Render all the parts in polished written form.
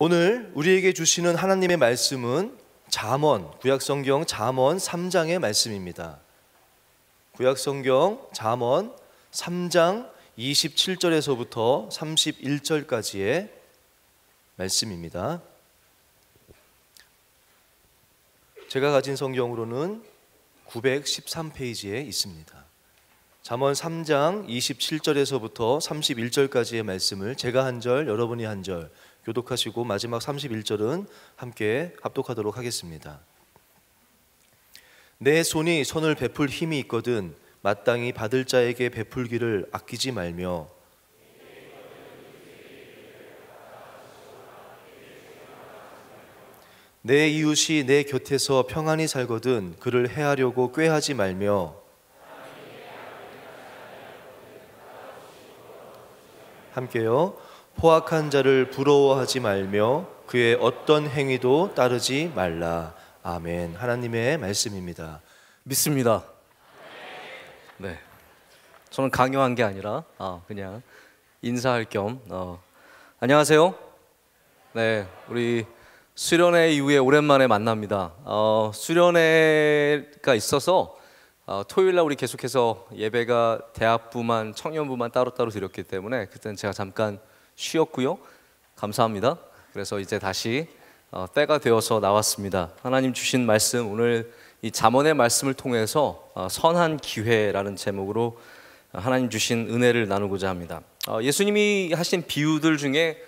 오늘 우리에게 주시는 하나님의 말씀은 구약성경 잠언 3장의 말씀입니다. 구약성경 잠언 3장 27절에서부터 31절까지의 말씀입니다. 제가 가진 성경으로는 913페이지에 있습니다. 잠언 3장 27절에서부터 31절까지의 말씀을 제가 한 절, 여러분이 한 절 교독하시고 마지막 31절은 함께 합독하도록 하겠습니다. 내 손이 선을 베풀 힘이 있거든 마땅히 받을 자에게 베풀기를 아끼지 말며 내 이웃이 내 곁에서 평안히 살거든 그를 해하려고 꾀하지 말며 함께요. 포악한 자를 부러워하지 말며 그의 어떤 행위도 따르지 말라. 아멘. 하나님의 말씀입니다. 믿습니다. 네, 저는 강요한 게 아니라 그냥 인사할 겸 안녕하세요. 네, 우리 수련회 이후에 오랜만에 만납니다. 수련회가 있어서 토요일날 우리 계속해서 예배가 대학부만 청년부만 따로따로 드렸기 때문에 그때는 제가 잠깐 쉬었고요. 감사합니다. 그래서 이제 다시 때가 되어서 나왔습니다. 하나님 주신 말씀, 오늘 이 잠언의 말씀을 통해서 선한 기회라는 제목으로 하나님 주신 은혜를 나누고자 합니다. 예수님이 하신 비유들 중에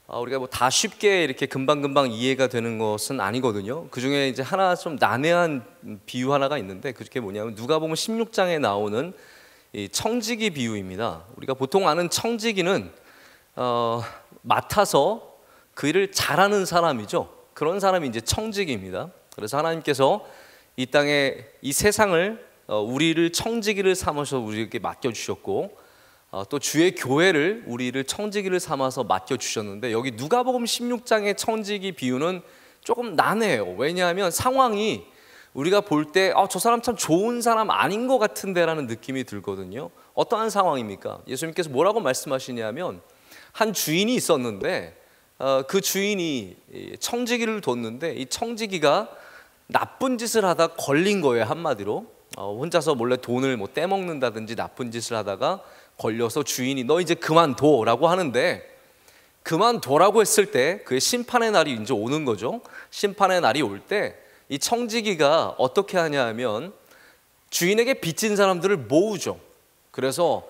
우리가 뭐 다 쉽게 이렇게 금방금방 이해가 되는 것은 아니거든요. 그 중에 이제 하나 좀 난해한 비유 하나가 있는데 그게 뭐냐면 누가복음 16장에 나오는 이 청지기 비유입니다. 우리가 보통 아는 청지기는 맡아서 그 일을 잘하는 사람이죠. 그런 사람이 이제 청지기입니다. 그래서 하나님께서 이 땅에 이 세상을 우리를 청지기를 삼아서 우리에게 맡겨주셨고 또 주의 교회를 우리를 청지기를 삼아서 맡겨주셨는데 여기 누가복음 16장의 청지기 비유는 조금 난해해요. 왜냐하면 상황이 우리가 볼 때 저 사람 참 좋은 사람 아닌 것 같은데 라는 느낌이 들거든요. 어떠한 상황입니까? 예수님께서 뭐라고 말씀하시냐면 한 주인이 있었는데 그 주인이 청지기를 뒀는데 이 청지기가 나쁜 짓을 하다 걸린 거예요. 한마디로 혼자서 몰래 돈을 뭐 떼먹는다든지 나쁜 짓을 하다가 걸려서 주인이 너 이제 그만둬 라고 하는데 그만둬라고 했을 때 그의 심판의 날이 이제 오는 거죠. 심판의 날이 올 때 이 청지기가 어떻게 하냐 하면 주인에게 빚진 사람들을 모으죠. 그래서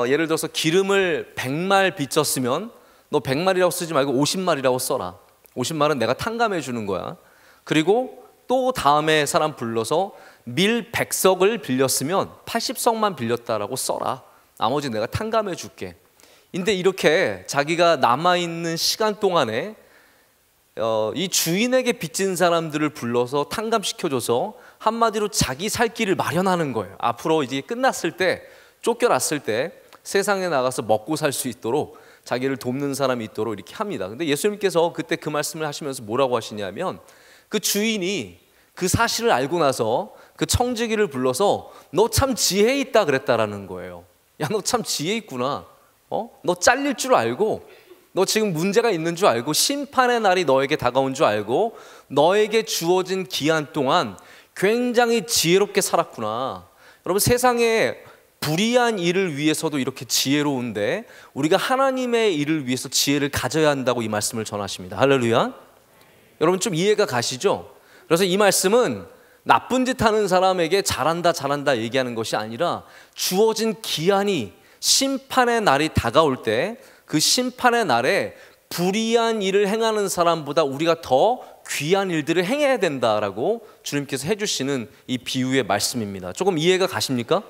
예를 들어서 기름을 100말 빚졌으면 너 100말이라고 쓰지 말고 50말이라고 써라. 50말은 내가 탕감해 주는 거야. 그리고 또 다음에 사람 불러서 밀 100석을 빌렸으면 80석만 빌렸다라고 써라. 나머지 내가 탕감해 줄게. 근데 이렇게 자기가 남아있는 시간 동안에 이 주인에게 빚진 사람들을 불러서 탕감시켜줘서 한마디로 자기 살 길을 마련하는 거예요. 앞으로 이제 끝났을 때 쫓겨났을 때 세상에 나가서 먹고 살 수 있도록 자기를 돕는 사람이 있도록 이렇게 합니다. 근데 예수님께서 그때 그 말씀을 하시면서 뭐라고 하시냐면 그 주인이 그 사실을 알고 나서 그 청지기를 불러서 너 참 지혜 있다 그랬다라는 거예요. 야, 너 참 지혜 있구나. 너 잘릴 줄 알고 너 지금 문제가 있는 줄 알고 심판의 날이 너에게 다가온 줄 알고 너에게 주어진 기한 동안 굉장히 지혜롭게 살았구나. 여러분 세상에 불의한 일을 위해서도 이렇게 지혜로운데 우리가 하나님의 일을 위해서 지혜를 가져야 한다고 이 말씀을 전하십니다. 할렐루야. 여러분 좀 이해가 가시죠? 그래서 이 말씀은 나쁜 짓 하는 사람에게 잘한다 얘기하는 것이 아니라 주어진 기한이 심판의 날이 다가올 때 그 심판의 날에 불의한 일을 행하는 사람보다 우리가 더 귀한 일들을 행해야 된다라고 주님께서 해주시는 이 비유의 말씀입니다. 조금 이해가 가십니까?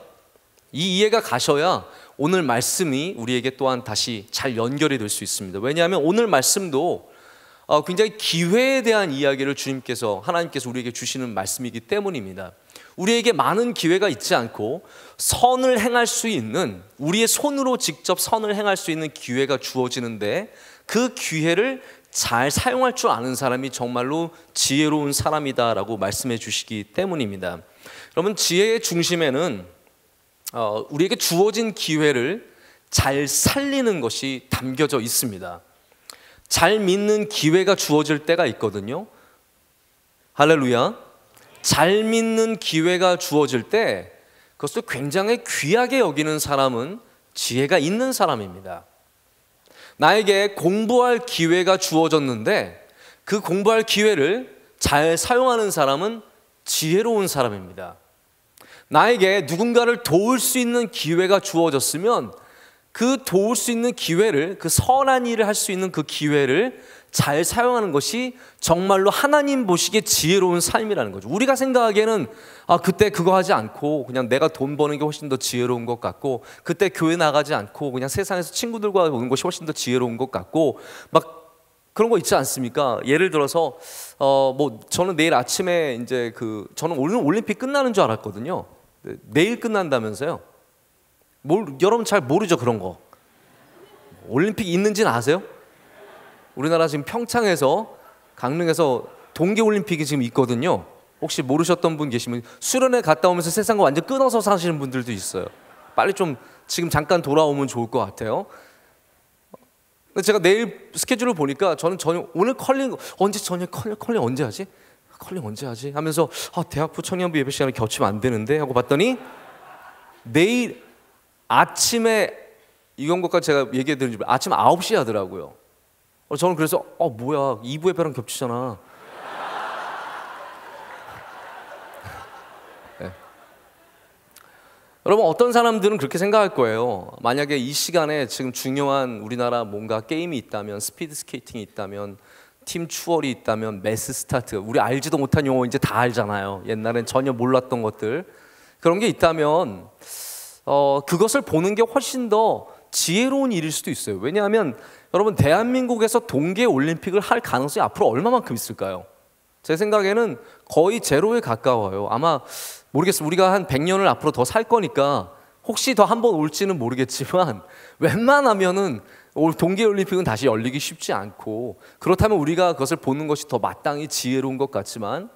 이 이해가 가셔야 오늘 말씀이 우리에게 또한 다시 잘 연결이 될 수 있습니다. 왜냐하면 오늘 말씀도 굉장히 기회에 대한 이야기를 하나님께서 우리에게 주시는 말씀이기 때문입니다. 우리에게 많은 기회가 있지 않고 선을 행할 수 있는, 우리의 손으로 직접 선을 행할 수 있는 기회가 주어지는데 그 기회를 잘 사용할 줄 아는 사람이 정말로 지혜로운 사람이다라고 말씀해 주시기 때문입니다. 여러분, 지혜의 중심에는 우리에게 주어진 기회를 잘 살리는 것이 담겨져 있습니다. 잘 믿는 기회가 주어질 때가 있거든요. 할렐루야. 잘 믿는 기회가 주어질 때 그것을 굉장히 귀하게 여기는 사람은 지혜가 있는 사람입니다. 나에게 공부할 기회가 주어졌는데 그 공부할 기회를 잘 사용하는 사람은 지혜로운 사람입니다. 나에게 누군가를 도울 수 있는 기회가 주어졌으면 그 도울 수 있는 기회를, 그 선한 일을 할 수 있는 그 기회를 잘 사용하는 것이 정말로 하나님 보시기에 지혜로운 삶이라는 거죠. 우리가 생각하기에는 그때 그거 하지 않고 그냥 내가 돈 버는 게 훨씬 더 지혜로운 것 같고, 그때 교회 나가지 않고 그냥 세상에서 친구들과 노는 것이 훨씬 더 지혜로운 것 같고, 막 그런 거 있지 않습니까? 예를 들어서 저는 내일 아침에 이제 저는 오늘 올림픽 끝나는 줄 알았거든요. 내일 끝난다면서요? 여러분 잘 모르죠, 그런 거. 올림픽 있는지는 아세요? 우리나라 지금 평창에서, 강릉에서 동계올림픽이 지금 있거든요. 혹시 모르셨던 분 계시면 수련회 갔다 오면서 세상과 완전 끊어서 사시는 분들도 있어요. 빨리 좀 지금 잠깐 돌아오면 좋을 것 같아요. 근데 제가 내일 스케줄을 보니까 저는 오늘 컬링 언제 하지? 컬링 언제 하지? 하면서 대학부 청년부 예배 시간에 겹치면 안 되는데 하고 봤더니 내일 아침에 이경국까지 제가 얘기해 드린 줄 아침 9시에 하더라고요. 저는 그래서 뭐야, 2부 예배랑 겹치잖아. 네. 여러분, 어떤 사람들은 그렇게 생각할 거예요. 만약에 이 시간에 지금 중요한 우리나라 뭔가 게임이 있다면, 스피드 스케이팅이 있다면, 팀 추월이 있다면, 매스 스타트, 우리 알지도 못한 용어 이제 다 알잖아요. 옛날엔 전혀 몰랐던 것들, 그런 게 있다면 그것을 보는 게 훨씬 더 지혜로운 일일 수도 있어요. 왜냐하면 여러분, 대한민국에서 동계올림픽을 할 가능성이 앞으로 얼마만큼 있을까요? 제 생각에는 거의 제로에 가까워요. 아마 모르겠어요. 우리가 한 100년을 앞으로 더 살 거니까 혹시 더 한 번 올지는 모르겠지만 웬만하면은 동계올림픽은 다시 열리기 쉽지 않고, 그렇다면 우리가 그것을 보는 것이 더 마땅히 지혜로운 것 같지만,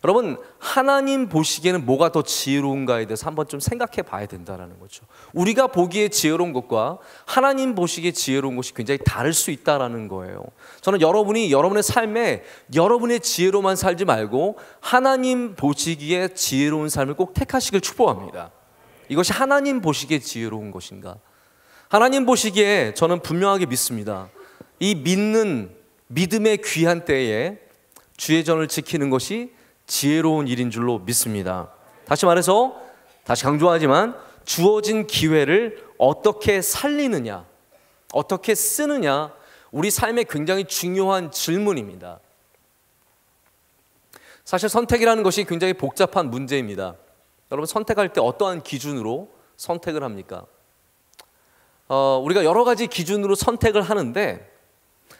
여러분, 하나님 보시기에는 뭐가 더 지혜로운가에 대해서 한번 좀 생각해 봐야 된다는 거죠. 우리가 보기에 지혜로운 것과 하나님 보시기에 지혜로운 것이 굉장히 다를 수 있다는 거예요. 저는 여러분이 여러분의 삶에 여러분의 지혜로만 살지 말고 하나님 보시기에 지혜로운 삶을 꼭 택하시길 축복합니다. 이것이 하나님 보시기에 지혜로운 것인가? 하나님 보시기에 저는 분명하게 믿습니다. 이 믿음의 귀한 때에 주의 전을 지키는 것이 지혜로운 일인 줄로 믿습니다. 다시 말해서, 다시 강조하지만 주어진 기회를 어떻게 살리느냐, 어떻게 쓰느냐, 우리 삶에 굉장히 중요한 질문입니다. 사실 선택이라는 것이 굉장히 복잡한 문제입니다. 여러분, 선택할 때 어떠한 기준으로 선택을 합니까? 우리가 여러 가지 기준으로 선택을 하는데,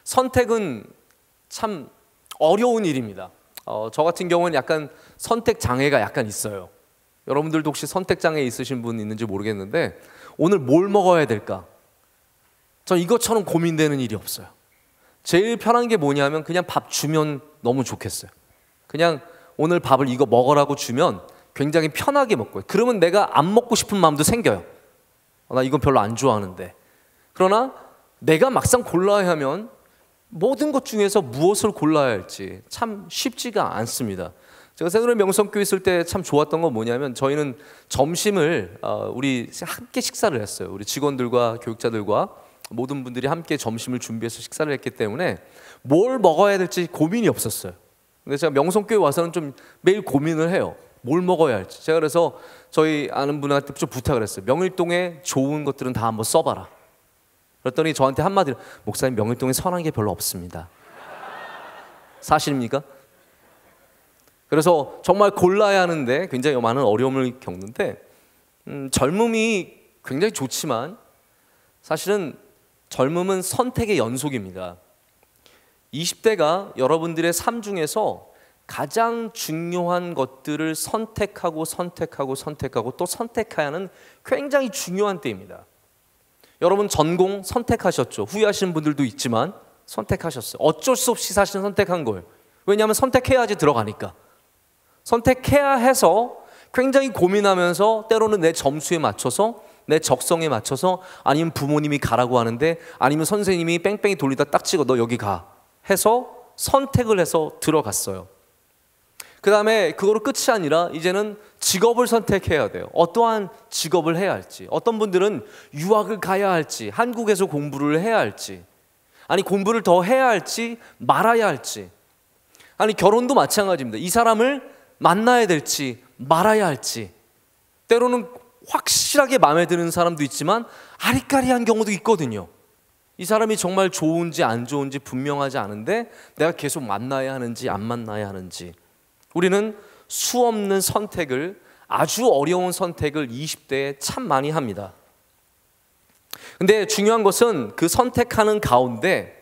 선택은 참 어려운 일입니다. 저 같은 경우는 약간 선택 장애가 약간 있어요. 여러분들도 혹시 선택 장애 있으신 분 있는지 모르겠는데, 오늘 뭘 먹어야 될까? 전 이것처럼 고민되는 일이 없어요. 제일 편한 게 뭐냐면 그냥 밥 주면 너무 좋겠어요. 그냥 오늘 밥을 이거 먹으라고 주면 굉장히 편하게 먹고요. 그러면 내가 안 먹고 싶은 마음도 생겨요. 나 이건 별로 안 좋아하는데. 그러나 내가 막상 골라야 하면 모든 것 중에서 무엇을 골라야 할지 참 쉽지가 않습니다. 제가 새누리 명성교회 있을 때 참 좋았던 건 뭐냐면, 저희는 점심을 우리 함께 식사를 했어요. 우리 직원들과 교육자들과 모든 분들이 함께 점심을 준비해서 식사를 했기 때문에 뭘 먹어야 될지 고민이 없었어요. 근데 제가 명성교회 와서는 좀 매일 고민을 해요. 뭘 먹어야 할지. 제가 그래서 저희 아는 분한테 좀 부탁을 했어요. 명일동에 좋은 것들은 다 한번 써봐라. 그랬더니 저한테 한마디로, 목사님, 명일동에 선한 게 별로 없습니다. 사실입니까? 그래서 정말 골라야 하는데 굉장히 많은 어려움을 겪는데, 젊음이 굉장히 좋지만 사실은 젊음은 선택의 연속입니다. 20대가 여러분들의 삶 중에서 가장 중요한 것들을 선택하고 또 선택해야 하는 굉장히 중요한 때입니다. 여러분, 전공 선택하셨죠. 후회하시는 분들도 있지만 선택하셨어요. 어쩔 수 없이 사실은 선택한 거예요. 왜냐하면 선택해야지 들어가니까. 선택해야 해서 굉장히 고민하면서 때로는 내 점수에 맞춰서 내 적성에 맞춰서, 아니면 부모님이 가라고 하는데, 아니면 선생님이 뺑뺑이 돌리다 딱 찍어 너 여기 가 해서 선택을 해서 들어갔어요. 그 다음에 그거로 끝이 아니라 이제는 직업을 선택해야 돼요. 어떠한 직업을 해야 할지, 어떤 분들은 유학을 가야 할지, 한국에서 공부를 해야 할지, 아니 공부를 더 해야 할지 말아야 할지, 아니 결혼도 마찬가지입니다. 이 사람을 만나야 될지 말아야 할지, 때로는 확실하게 마음에 드는 사람도 있지만 아리까리한 경우도 있거든요. 이 사람이 정말 좋은지 안 좋은지 분명하지 않은데 내가 계속 만나야 하는지 안 만나야 하는지. 우리는 수없는 선택을, 아주 어려운 선택을 20대에 참 많이 합니다. 근데 중요한 것은 그 선택하는 가운데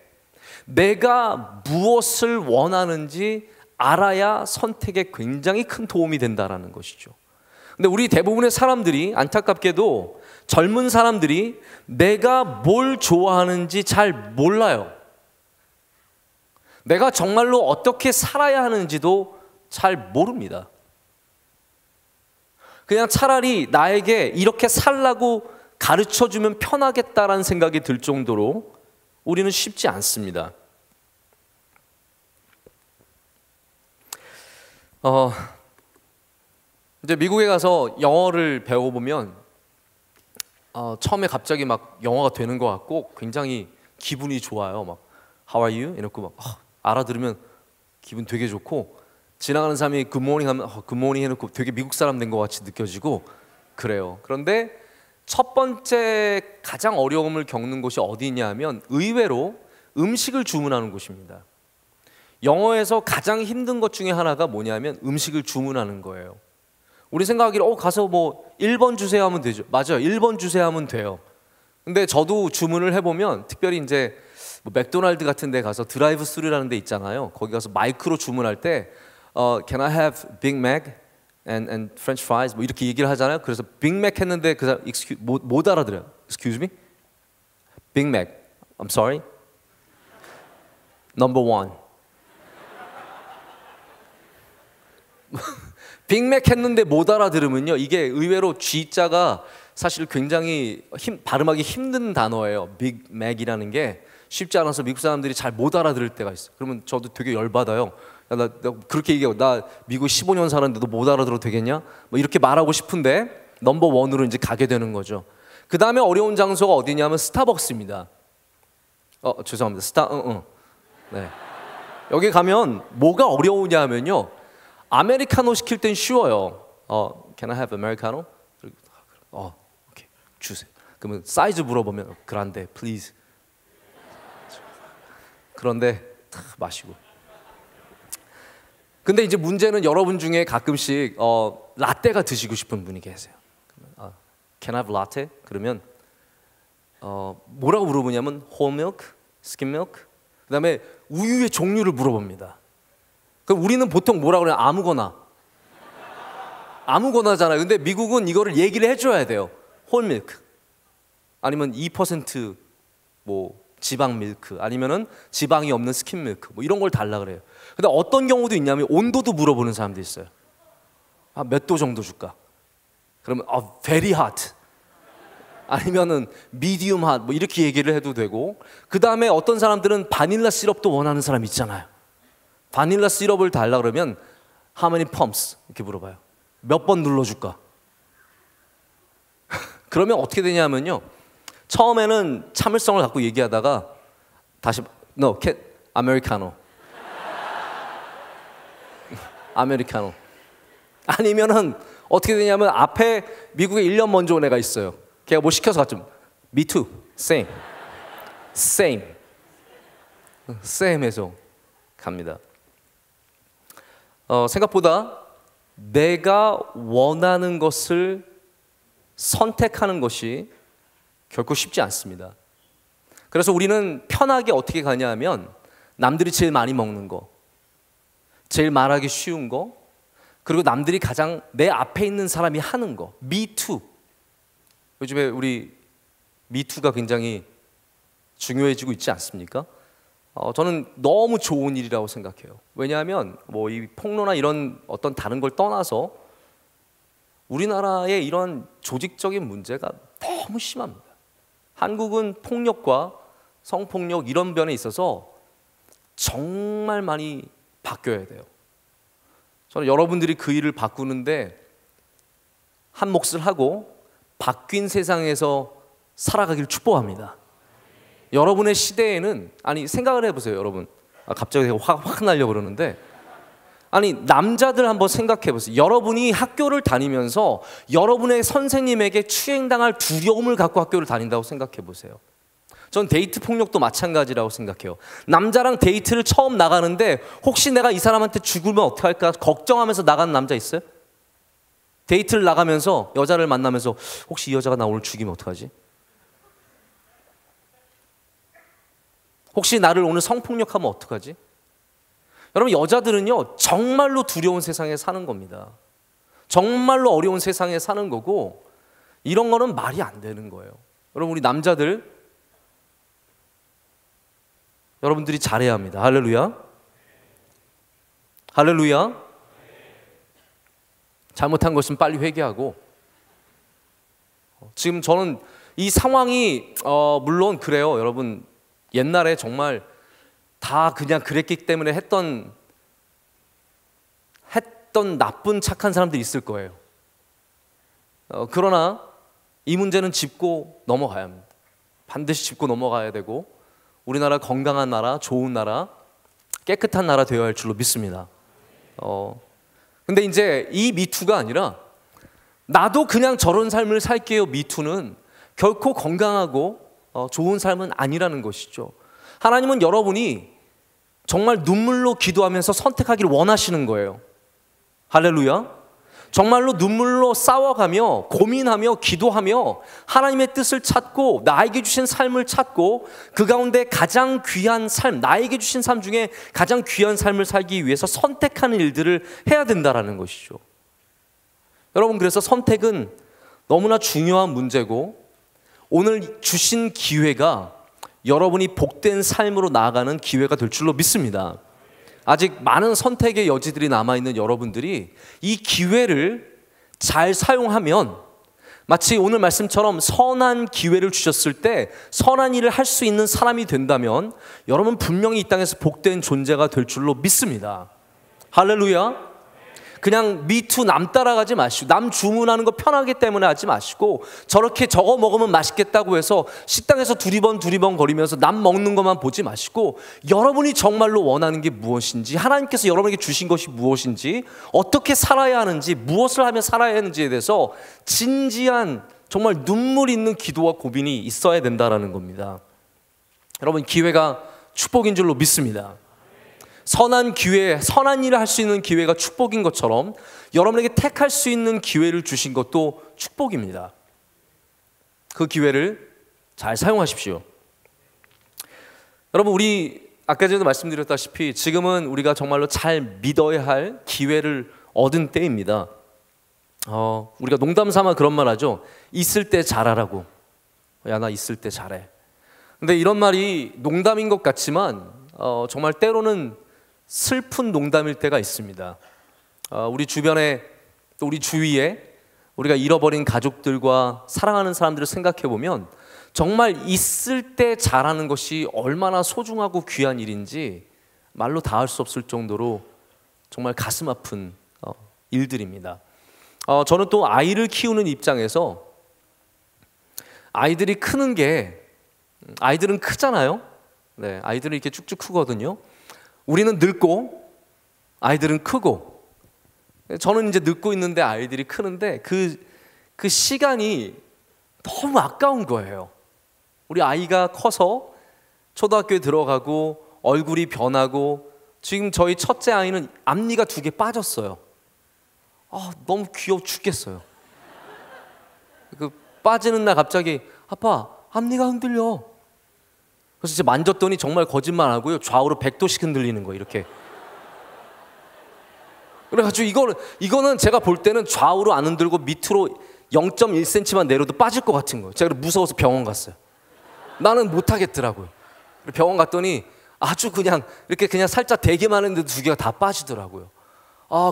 내가 무엇을 원하는지 알아야 선택에 굉장히 큰 도움이 된다는 것이죠. 근데 우리 대부분의 사람들이, 안타깝게도 젊은 사람들이 내가 뭘 좋아하는지 잘 몰라요. 내가 정말로 어떻게 살아야 하는지도 잘 모릅니다. 그냥 차라리 나에게 이렇게 살라고 가르쳐주면 편하겠다라는 생각이 들 정도로 우리는 쉽지 않습니다. 이제 미국에 가서 영어를 배워보면 처음에 갑자기 막 영어가 되는 것 같고 굉장히 기분이 좋아요. 막 How are you? 이렇게 막 알아들으면 기분 되게 좋고, 지나가는 사람이 Good morning 하면 Good morning 해놓고 되게 미국 사람 된 것 같이 느껴지고 그래요. 그런데 첫 번째 가장 어려움을 겪는 곳이 어디냐면 의외로 음식을 주문하는 곳입니다. 영어에서 가장 힘든 것 중에 하나가 뭐냐면 음식을 주문하는 거예요. 우리 생각하기로 가서 뭐 1번 주세요 하면 되죠. 맞아요. 1번 주세요 하면 돼요. 근데 저도 주문을 해보면, 특별히 이제 뭐 맥도날드 같은 데 가서 드라이브 스루라는 데 있잖아요. 거기 가서 마이크로 주문할 때 Can I have Big Mac and French fries? 뭐 이렇게 얘기를 하잖아요. 그래서 Big Mac 했는데 그 사람 못 알아들어요. Excuse me? Big Mac. I'm sorry. Number one. 빅맥 했는데 못 알아들으면요, 이게 의외로 G자가 사실 굉장히 발음하기 힘든 단어예요. 빅맥이라는 게 쉽지 않아서 미국 사람들이 잘 못 알아들을 때가 있어요. 그러면 저도 되게 열받아요. 나 그렇게 얘기하고, 나 미국 15년 살았는데도 못 알아들어도 되겠냐? 뭐 이렇게 말하고 싶은데 넘버 원으로 이제 가게 되는 거죠. 그 다음에 어려운 장소가 어디냐면 스타벅스입니다. 죄송합니다. 네. 여기 가면 뭐가 어려우냐 하면요, 아메리카노 시킬 땐 쉬워요. Can I have Americano? 오케이, 주세요. 그러면 사이즈 물어보면 그란데, please. 그런데 탁 마시고. 근데 이제 문제는 여러분 중에 가끔씩 라떼가 드시고 싶은 분이 계세요. Can I have latte? 그러면 뭐라고 물어보냐면 whole milk, skim milk. 그다음에 우유의 종류를 물어봅니다. 그럼 우리는 보통 뭐라고 그래요? 아무거나잖아요. 근데 미국은 이거를 얘기를 해줘야 돼요. whole milk, 아니면 2% 뭐 지방 밀크, 아니면은 지방이 없는 스kim 밀크, 뭐 이런 걸 달라 그래요. 근데 어떤 경우도 있냐면 온도도 물어보는 사람도 있어요. 몇 도 정도 줄까? 그러면 very hot, 아니면은 medium hot, 뭐 이렇게 얘기를 해도 되고, 그 다음에 어떤 사람들은 바닐라 시럽도 원하는 사람 있잖아요. 바닐라 시럽을 달라 그러면 how many pumps 이렇게 물어봐요. 몇 번 눌러줄까? 그러면 어떻게 되냐면요, 처음에는 참을성을 갖고 얘기하다가 다시 no, 아메리카노. 아메리카노. 아니면은 어떻게 되냐면 앞에 미국에 1년 먼저 온 애가 있어요. 걔가 뭐 시켜서 갔죠. Me too. Same. Same 해서 갑니다. 생각보다 내가 원하는 것을 선택하는 것이 결코 쉽지 않습니다. 그래서 우리는 편하게 어떻게 가냐 하면 남들이 제일 많이 먹는 거, 제일 말하기 쉬운 거, 그리고 남들이 가장 내 앞에 있는 사람이 하는 거, Me too. 요즘에 우리 Me too가 굉장히 중요해지고 있지 않습니까? 저는 너무 좋은 일이라고 생각해요. 왜냐하면 뭐 이 폭로나 이런 어떤 다른 걸 떠나서 우리나라의 이런 조직적인 문제가 너무 심합니다. 한국은 폭력과 성폭력 이런 면에 있어서 정말 많이 바뀌어야 돼요. 저는 여러분들이 그 일을 바꾸는데 한 몫을 하고 바뀐 세상에서 살아가길 축복합니다. 여러분의 시대에는, 아니 생각을 해보세요 여러분. 갑자기 확 나려고 그러는데, 아니 남자들 한번 생각해 보세요. 여러분이 학교를 다니면서 여러분의 선생님에게 추행당할 두려움을 갖고 학교를 다닌다고 생각해 보세요. 전 데이트 폭력도 마찬가지라고 생각해요. 남자랑 데이트를 처음 나가는데 혹시 내가 이 사람한테 죽으면 어떡할까 걱정하면서 나가는 남자 있어요? 데이트를 나가면서 여자를 만나면서 혹시 이 여자가 나 오늘 죽이면 어떡하지? 혹시 나를 오늘 성폭력하면 어떡하지? 여러분, 여자들은요 정말로 두려운 세상에 사는 겁니다. 정말로 어려운 세상에 사는 거고, 이런 거는 말이 안 되는 거예요. 여러분, 우리 남자들 여러분들이 잘해야 합니다. 할렐루야. 할렐루야. 잘못한 것은 빨리 회개하고. 지금 저는 이 상황이 물론 그래요. 여러분, 옛날에 정말 다 그냥 그랬기 때문에 했던 나쁜 착한 사람들이 있을 거예요. 그러나 이 문제는 짚고 넘어가야 합니다. 반드시 짚고 넘어가야 되고, 우리나라 건강한 나라, 좋은 나라, 깨끗한 나라 되어야 할 줄로 믿습니다. 근데 이제 이 미투가 아니라 나도 그냥 저런 삶을 살게요. 미투는 결코 건강하고 좋은 삶은 아니라는 것이죠. 하나님은 여러분이 정말 눈물로 기도하면서 선택하기를 원하시는 거예요. 할렐루야. 정말로 눈물로 싸워가며 고민하며 기도하며 하나님의 뜻을 찾고 나에게 주신 삶을 찾고 그 가운데 가장 귀한 삶, 나에게 주신 삶 중에 가장 귀한 삶을 살기 위해서 선택하는 일들을 해야 된다라는 것이죠. 여러분, 그래서 선택은 너무나 중요한 문제고, 오늘 주신 기회가 여러분이 복된 삶으로 나아가는 기회가 될 줄로 믿습니다. 아직 많은 선택의 여지들이 남아있는 여러분들이 이 기회를 잘 사용하면, 마치 오늘 말씀처럼 선한 기회를 주셨을 때 선한 일을 할 수 있는 사람이 된다면 여러분 분명히 이 땅에서 복된 존재가 될 줄로 믿습니다. 할렐루야. 그냥 미투 남 따라가지 마시고, 남 주문하는 거 편하기 때문에 하지 마시고, 저렇게 저거 먹으면 맛있겠다고 해서 식당에서 두리번 거리면서 남 먹는 것만 보지 마시고, 여러분이 정말로 원하는 게 무엇인지, 하나님께서 여러분에게 주신 것이 무엇인지, 어떻게 살아야 하는지, 무엇을 하며 살아야 하는지에 대해서 진지한 정말 눈물 있는 기도와 고민이 있어야 된다라는 겁니다. 여러분, 기회가 축복인 줄로 믿습니다. 선한 기회, 선한 일을 할 수 있는 기회가 축복인 것처럼 여러분에게 택할 수 있는 기회를 주신 것도 축복입니다. 그 기회를 잘 사용하십시오. 여러분, 우리 아까 전에도 말씀드렸다시피 지금은 우리가 정말로 잘 믿어야 할 기회를 얻은 때입니다. 우리가 농담 삼아 그런 말 하죠. 있을 때 잘하라고. 야, 나 있을 때 잘해. 근데 이런 말이 농담인 것 같지만 정말 때로는 슬픈 농담일 때가 있습니다. 우리 주변에, 또 우리 주위에 우리가 잃어버린 가족들과 사랑하는 사람들을 생각해 보면 정말 있을 때 잘하는 것이 얼마나 소중하고 귀한 일인지 말로 다 할 수 없을 정도로 정말 가슴 아픈 일들입니다. 저는 또 아이를 키우는 입장에서 아이들이 크는 게, 아이들은 크잖아요. 네, 아이들은 이렇게 쭉쭉 크거든요. 우리는 늙고 아이들은 크고, 저는 이제 늙고 있는데 아이들이 크는데 그 시간이 너무 아까운 거예요. 우리 아이가 커서 초등학교에 들어가고 얼굴이 변하고, 지금 저희 첫째 아이는 앞니가 2개 빠졌어요. 너무 귀여워 죽겠어요. 그 빠지는 날 갑자기 아빠 앞니가 흔들려. 그래서 이제 만졌더니 정말 거짓말 안 하고요, 좌우로 100도씩 흔들리는 거예요, 이렇게. 그래가지고 이거는 제가 볼 때는 좌우로 안 흔들고 밑으로 0.1cm만 내려도 빠질 것 같은 거예요. 제가 무서워서 병원 갔어요. 나는 못하겠더라고요. 병원 갔더니 아주 그냥 이렇게 그냥 살짝 대기만 했는데도 2개가 다 빠지더라고요.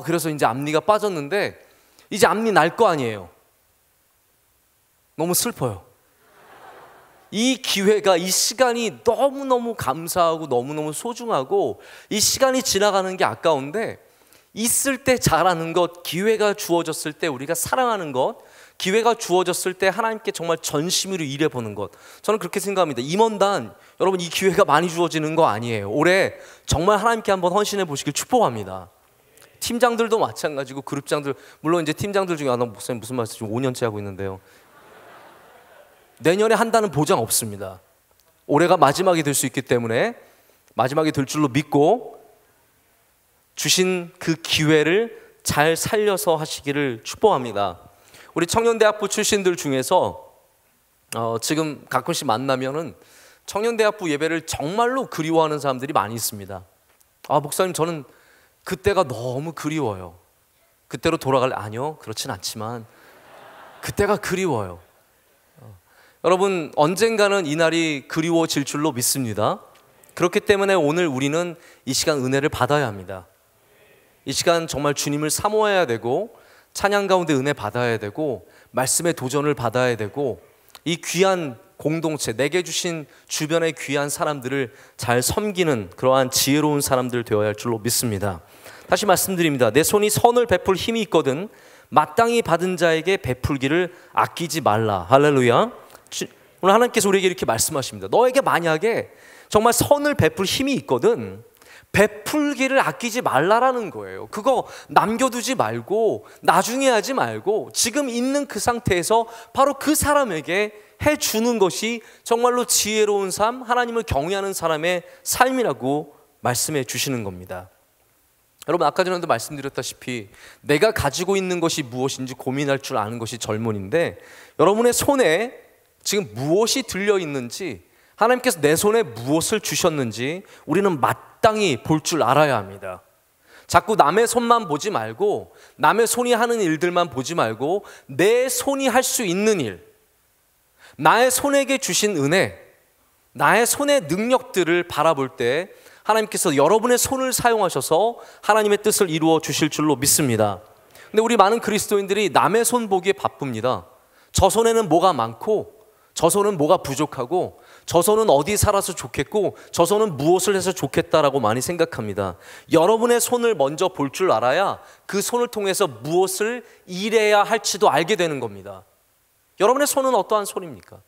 그래서 이제 앞니가 빠졌는데 이제 앞니 날 거 아니에요. 너무 슬퍼요. 이 기회가, 이 시간이 너무너무 감사하고 너무너무 소중하고 이 시간이 지나가는 게 아까운데 있을 때 잘하는 것, 기회가 주어졌을 때 우리가 사랑하는 것, 기회가 주어졌을 때 하나님께 정말 전심으로 일해보는 것, 저는 그렇게 생각합니다. 임원단 여러분, 이 기회가 많이 주어지는 거 아니에요. 올해 정말 하나님께 한번 헌신해 보시길 축복합니다. 팀장들도 마찬가지고 그룹장들, 물론 이제 팀장들 중에 목사님 무슨 말씀, 지금 5년째 하고 있는데요, 내년에 한다는 보장 없습니다. 올해가 마지막이 될 수 있기 때문에 마지막이 될 줄로 믿고 주신 그 기회를 잘 살려서 하시기를 축복합니다. 우리 청년대학부 출신들 중에서 지금 가끔씩 만나면은 청년대학부 예배를 정말로 그리워하는 사람들이 많이 있습니다. 목사님, 저는 그때가 너무 그리워요. 그때로 돌아갈래? 아니요, 그렇진 않지만 그때가 그리워요. 여러분, 언젠가는 이 날이 그리워질 줄로 믿습니다. 그렇기 때문에 오늘 우리는 이 시간 은혜를 받아야 합니다. 이 시간 정말 주님을 사모해야 되고, 찬양 가운데 은혜 받아야 되고, 말씀의 도전을 받아야 되고, 이 귀한 공동체, 내게 주신 주변의 귀한 사람들을 잘 섬기는 그러한 지혜로운 사람들 되어야 할 줄로 믿습니다. 다시 말씀드립니다. 내 손이 선을 베풀 힘이 있거든 마땅히 받은 자에게 베풀기를 아끼지 말라. 할렐루야. 오늘 하나님께서 우리에게 이렇게 말씀하십니다. 너에게 만약에 정말 선을 베풀 힘이 있거든 베풀기를 아끼지 말라라는 거예요. 그거 남겨두지 말고, 나중에 하지 말고, 지금 있는 그 상태에서 바로 그 사람에게 해주는 것이 정말로 지혜로운 삶, 하나님을 경외하는 사람의 삶이라고 말씀해 주시는 겁니다. 여러분, 아까 전에도 말씀드렸다시피 내가 가지고 있는 것이 무엇인지 고민할 줄 아는 것이 젊은인데, 여러분의 손에 지금 무엇이 들려있는지, 하나님께서 내 손에 무엇을 주셨는지 우리는 마땅히 볼 줄 알아야 합니다. 자꾸 남의 손만 보지 말고, 남의 손이 하는 일들만 보지 말고, 내 손이 할 수 있는 일, 나의 손에게 주신 은혜, 나의 손의 능력들을 바라볼 때 하나님께서 여러분의 손을 사용하셔서 하나님의 뜻을 이루어 주실 줄로 믿습니다. 근데 우리 많은 그리스도인들이 남의 손 보기에 바쁩니다. 저 손에는 뭐가 많고, 저 손은 뭐가 부족하고, 저 손은 어디 살아서 좋겠고, 저 손은 무엇을 해서 좋겠다라고 많이 생각합니다. 여러분의 손을 먼저 볼 줄 알아야 그 손을 통해서 무엇을 일해야 할지도 알게 되는 겁니다. 여러분의 손은 어떠한 손입니까?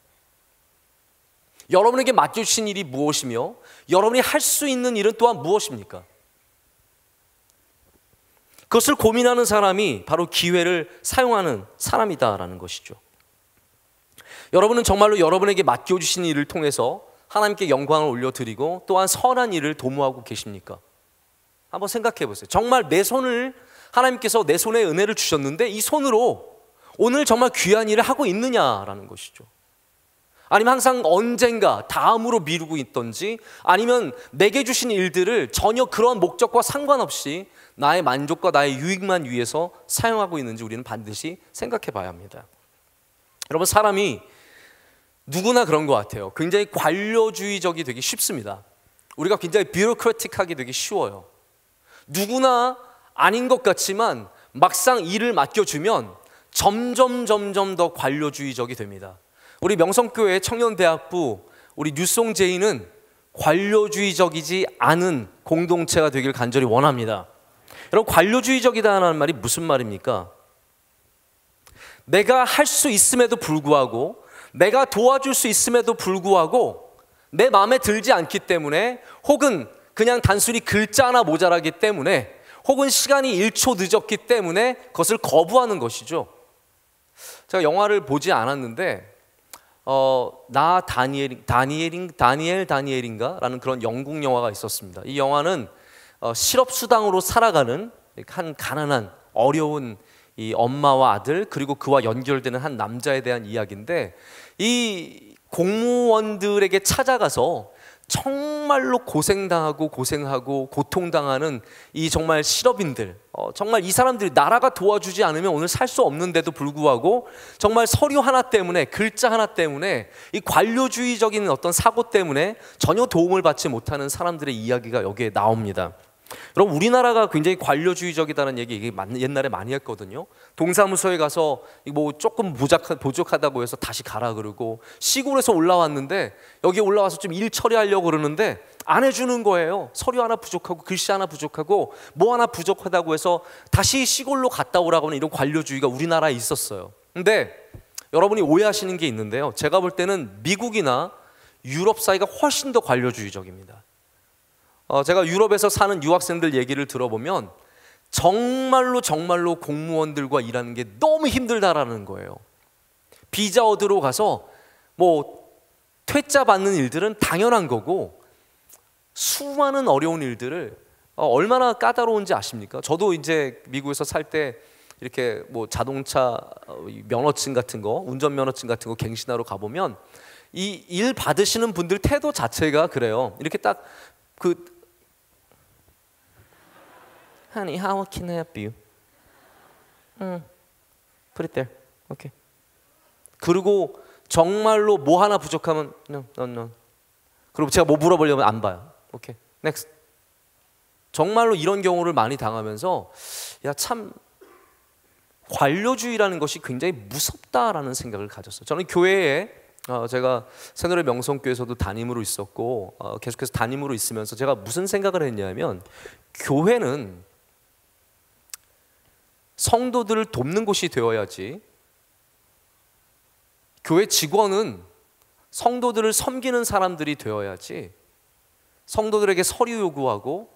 여러분에게 맡겨주신 일이 무엇이며 여러분이 할 수 있는 일은 또한 무엇입니까? 그것을 고민하는 사람이 바로 기회를 사용하는 사람이다라는 것이죠. 여러분은 정말로 여러분에게 맡겨주신 일을 통해서 하나님께 영광을 올려드리고 또한 선한 일을 도모하고 계십니까? 한번 생각해 보세요. 정말 내 손을, 하나님께서 내 손에 은혜를 주셨는데 이 손으로 오늘 정말 귀한 일을 하고 있느냐라는 것이죠. 아니면 항상 언젠가 다음으로 미루고 있던지, 아니면 내게 주신 일들을 전혀 그런 목적과 상관없이 나의 만족과 나의 유익만 위해서 사용하고 있는지 우리는 반드시 생각해 봐야 합니다. 여러분, 사람이 누구나 그런 것 같아요. 굉장히 관료주의적이 되기 쉽습니다. 우리가 굉장히 뷰로크래틱하게 되기 쉬워요. 누구나 아닌 것 같지만 막상 일을 맡겨주면 점점 더 관료주의적이 됩니다. 우리 명성교회 청년대학부 우리 뉴송제이는 관료주의적이지 않은 공동체가 되길 간절히 원합니다. 여러분, 관료주의적이다라는 말이 무슨 말입니까? 내가 할 수 있음에도 불구하고, 내가 도와줄 수 있음에도 불구하고 내 마음에 들지 않기 때문에, 혹은 그냥 단순히 글자 하나 모자라기 때문에, 혹은 시간이 1초 늦었기 때문에 그것을 거부하는 것이죠. 제가 영화를 보지 않았는데 다니엘인가? 라는 그런 영국 영화가 있었습니다. 이 영화는 실업수당으로 살아가는 한 가난한 어려운 이 엄마와 아들, 그리고 그와 연결되는 한 남자에 대한 이야기인데, 이 공무원들에게 찾아가서 정말로 고생하고 고통당하는 이 정말 실업인들, 정말 이 사람들이 나라가 도와주지 않으면 오늘 살 수 없는데도 불구하고 정말 서류 하나 때문에, 글자 하나 때문에, 이 관료주의적인 어떤 사고 때문에 전혀 도움을 받지 못하는 사람들의 이야기가 여기에 나옵니다. 여러분, 우리나라가 굉장히 관료주의적이다는 얘기 옛날에 많이 했거든요. 동사무소에 가서 뭐 조금 부족하다고 해서 다시 가라 그러고, 시골에서 올라왔는데 여기 올라와서 좀 일 처리하려고 그러는데 안 해주는 거예요. 서류 하나 부족하고 글씨 하나 부족하고 뭐 하나 부족하다고 해서 다시 시골로 갔다 오라고 하는 이런 관료주의가 우리나라에 있었어요. 근데 여러분이 오해하시는 게 있는데요, 제가 볼 때는 미국이나 유럽 사이가 훨씬 더 관료주의적입니다. 제가 유럽에서 사는 유학생들 얘기를 들어보면 정말로 공무원들과 일하는 게 너무 힘들다라는 거예요. 비자 얻으러 가서 뭐 퇴짜 받는 일들은 당연한 거고, 수많은 어려운 일들을 얼마나 까다로운지 아십니까? 저도 이제 미국에서 살 때 이렇게 뭐 자동차 면허증 같은 거, 운전 면허증 같은 거 갱신하러 가보면 이 일 받으시는 분들 태도 자체가 그래요. 이렇게 딱 Honey, how can I help you? Put it there. Okay. 그리고 정말로 뭐 하나 부족하면 No. 그리고 제가 뭐 물어보려면 안 봐요. 오케이. Next. 정말로 이런 경우를 많이 당하면서 참 관료주의라는 것이 굉장히 무섭다라는 생각을 가졌어요. 저는 교회에 제가 새노래 명성교회에서도 담임으로 있었고 계속해서 담임으로 있으면서 제가 무슨 생각을 했냐면, 교회는 성도들을 돕는 곳이 되어야지, 교회 직원은 성도들을 섬기는 사람들이 되어야지, 성도들에게 서류 요구하고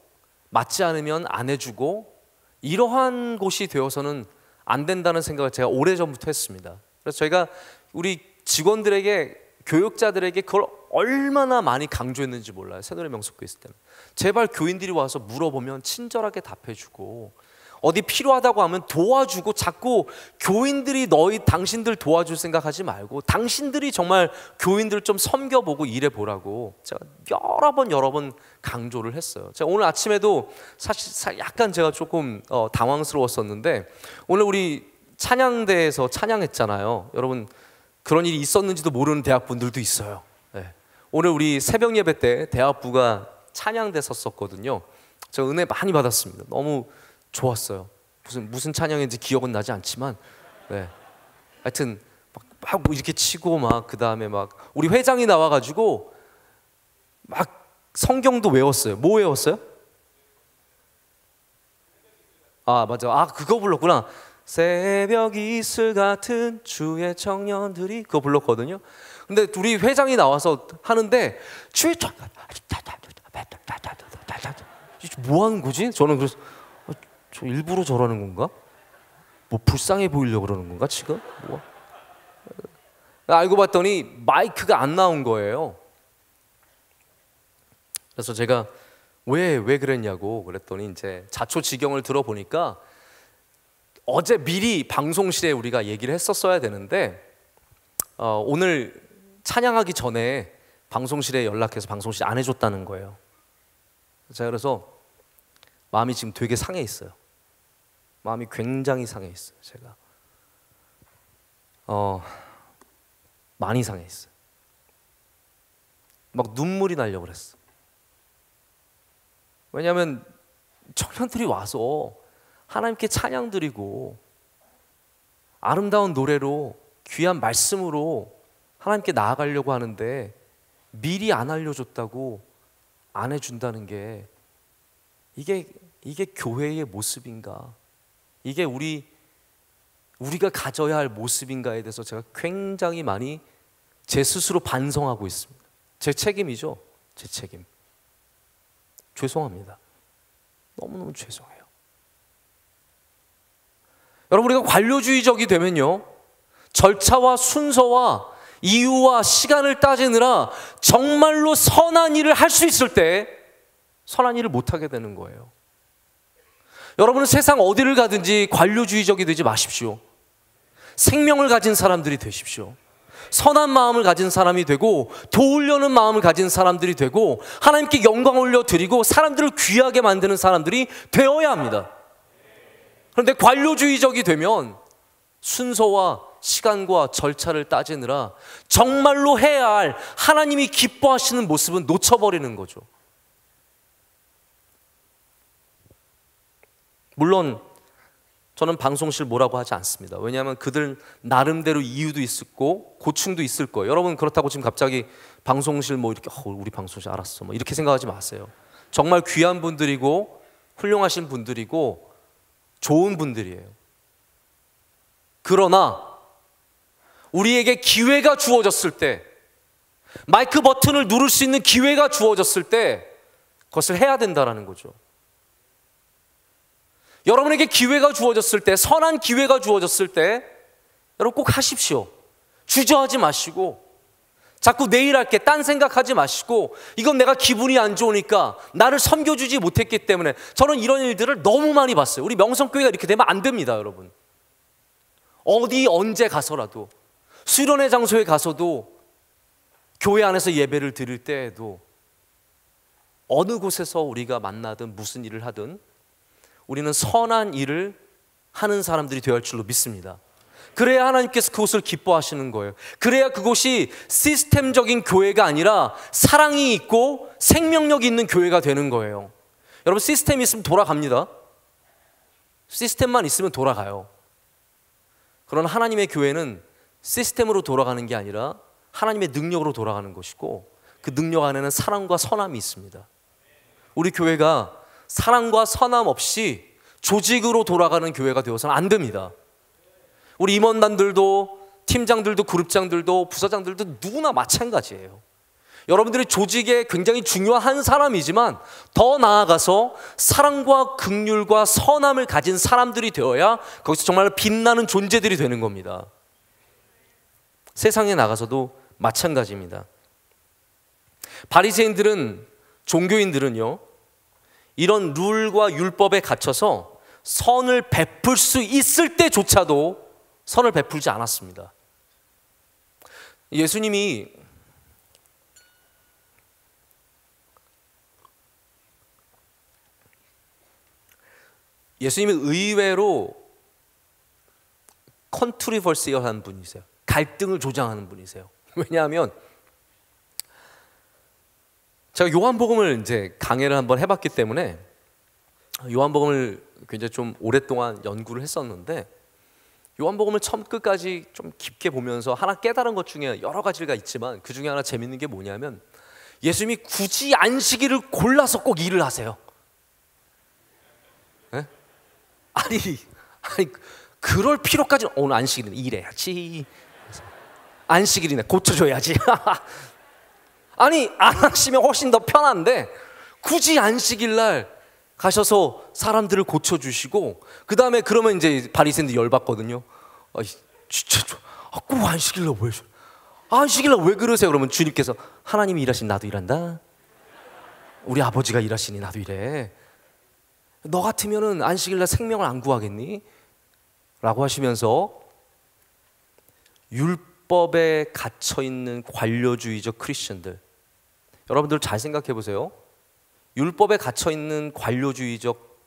맞지 않으면 안 해주고 이러한 곳이 되어서는 안 된다는 생각을 제가 오래전부터 했습니다. 그래서 저희가 우리 직원들에게, 교육자들에게 그걸 얼마나 많이 강조했는지 몰라요. 새노래 명석교회 있을 때는 제발 교인들이 와서 물어보면 친절하게 답해주고, 어디 필요하다고 하면 도와주고, 자꾸 교인들이 당신들 도와줄 생각하지 말고 당신들이 정말 교인들을 좀 섬겨보고 일해보라고 제가 여러 번 강조를 했어요. 제가 오늘 아침에도 사실 약간 제가 조금 당황스러웠었는데, 오늘 우리 찬양대에서 찬양했잖아요. 여러분, 그런 일이 있었는지도 모르는 대학분들도 있어요. 네. 오늘 우리 새벽 예배 때 대학부가 찬양대 섰었거든요. 제가 은혜 많이 받았습니다. 너무 좋았어요. 무슨 찬양인지 기억은 나지 않지만, 네. 하여튼 막 이렇게 치고 막 그 다음에 막 우리 회장이 나와가지고 막 성경도 외웠어요. 뭐 외웠어요? 아 맞아. 그거 불렀구나. 새벽 이슬 같은 주의 청년들이, 그거 불렀거든요. 근데 우리 회장이 나와서 하는데 주의 뭐 하는 거지? 저는 그래서 저 일부러 저러는 건가? 뭐 불쌍해 보이려고 그러는 건가 지금? 뭐? 알고 봤더니 마이크가 안 나온 거예요. 그래서 제가 왜 그랬냐고 그랬더니 이제 자초지경을 들어보니까 어제 미리 방송실에 우리가 얘기를 했었어야 되는데 오늘 찬양하기 전에 방송실에 연락해서 방송실 안 해줬다는 거예요. 제가 그래서 마음이 지금 되게 상해 있어요. 마음이 굉장히 상해 있어요. 제가 많이 상해 있어요. 막 눈물이 나려고 그랬어. 왜냐하면 청년들이 와서 하나님께 찬양 드리고 아름다운 노래로 귀한 말씀으로 하나님께 나아가려고 하는데 미리 안 알려줬다고 안 해준다는 게 이게 교회의 모습인가? 이게 우리가 가져야 할 모습인가에 대해서 제가 굉장히 많이 제 스스로 반성하고 있습니다. 제 책임이죠. 제 책임. 죄송합니다. 너무너무 죄송해요. 여러분, 우리가 관료주의적이 되면요, 절차와 순서와 이유와 시간을 따지느라 정말로 선한 일을 할 수 있을 때 선한 일을 못하게 되는 거예요. 여러분은 세상 어디를 가든지 관료주의적이 되지 마십시오. 생명을 가진 사람들이 되십시오. 선한 마음을 가진 사람이 되고 도우려는 마음을 가진 사람들이 되고 하나님께 영광 올려드리고 사람들을 귀하게 만드는 사람들이 되어야 합니다. 그런데 관료주의적이 되면 순서와 시간과 절차를 따지느라 정말로 해야 할 하나님이 기뻐하시는 모습은 놓쳐버리는 거죠. 물론 저는 방송실 뭐라고 하지 않습니다. 왜냐하면 그들 나름대로 이유도 있었고 고충도 있을 거예요. 여러분 그렇다고 지금 갑자기 방송실 뭐 이렇게 우리 방송실 알았어 뭐 이렇게 생각하지 마세요. 정말 귀한 분들이고 훌륭하신 분들이고 좋은 분들이에요. 그러나 우리에게 기회가 주어졌을 때, 마이크 버튼을 누를 수 있는 기회가 주어졌을 때 그것을 해야 된다는 거죠. 여러분에게 기회가 주어졌을 때, 선한 기회가 주어졌을 때 여러분 꼭 하십시오. 주저하지 마시고, 자꾸 내일 할게 딴 생각하지 마시고, 이건 내가 기분이 안 좋으니까 나를 섬겨주지 못했기 때문에. 저는 이런 일들을 너무 많이 봤어요. 우리 명성교회가 이렇게 되면 안 됩니다. 여러분 어디 언제 가서라도, 수련회 장소에 가서도, 교회 안에서 예배를 드릴 때에도, 어느 곳에서 우리가 만나든 무슨 일을 하든 우리는 선한 일을 하는 사람들이 되어야 할 줄로 믿습니다. 그래야 하나님께서 그곳을 기뻐하시는 거예요. 그래야 그곳이 시스템적인 교회가 아니라 사랑이 있고 생명력이 있는 교회가 되는 거예요. 여러분 시스템이 있으면 돌아갑니다. 시스템만 있으면 돌아가요. 그러나 하나님의 교회는 시스템으로 돌아가는 게 아니라 하나님의 능력으로 돌아가는 것이고, 그 능력 안에는 사랑과 선함이 있습니다. 우리 교회가 사랑과 선함 없이 조직으로 돌아가는 교회가 되어서는 안 됩니다. 우리 임원단들도, 팀장들도, 그룹장들도, 부서장들도 누구나 마찬가지예요. 여러분들이 조직에 굉장히 중요한 사람이지만 더 나아가서 사랑과 긍휼과 선함을 가진 사람들이 되어야 거기서 정말 빛나는 존재들이 되는 겁니다. 세상에 나가서도 마찬가지입니다. 바리새인들은, 종교인들은요, 이런 룰과 율법에 갇혀서 선을 베풀 수 있을 때조차도 선을 베풀지 않았습니다. 예수님이 의외로 컨트리버시얼한 분이세요. 갈등을 조장하는 분이세요. 왜냐하면 제가 요한복음을 이제 강해를 한번 해봤기 때문에 요한복음을 굉장히 좀 오랫동안 연구를 했었는데, 요한복음을 처음 끝까지 좀 깊게 보면서 하나 깨달은 것 중에 여러 가지가 있지만 그 중에 하나 재밌는 게 뭐냐면, 예수님이 굳이 안식일을 골라서 꼭 일을 하세요. 네? 아니 그럴 필요까지는, 오늘 안식일은 일해야지, 안식일이네 고쳐줘야지. 아니 안 하시면 훨씬 더 편한데 굳이 안식일 날 가셔서 사람들을 고쳐주시고, 그 다음에 그러면 이제 바리새인들 열받거든요. 진짜 꼭 안식일 날 왜, 안식일 날 왜 그러세요? 그러면 주님께서, 하나님이 일하신 나도 일한다, 우리 아버지가 일하시니 나도 일해, 너 같으면은 안식일 날 생명을 안 구하겠니? 라고 하시면서 율법에 갇혀있는 관료주의적 크리스천들, 여러분들 잘 생각해 보세요. 율법에 갇혀있는 관료주의적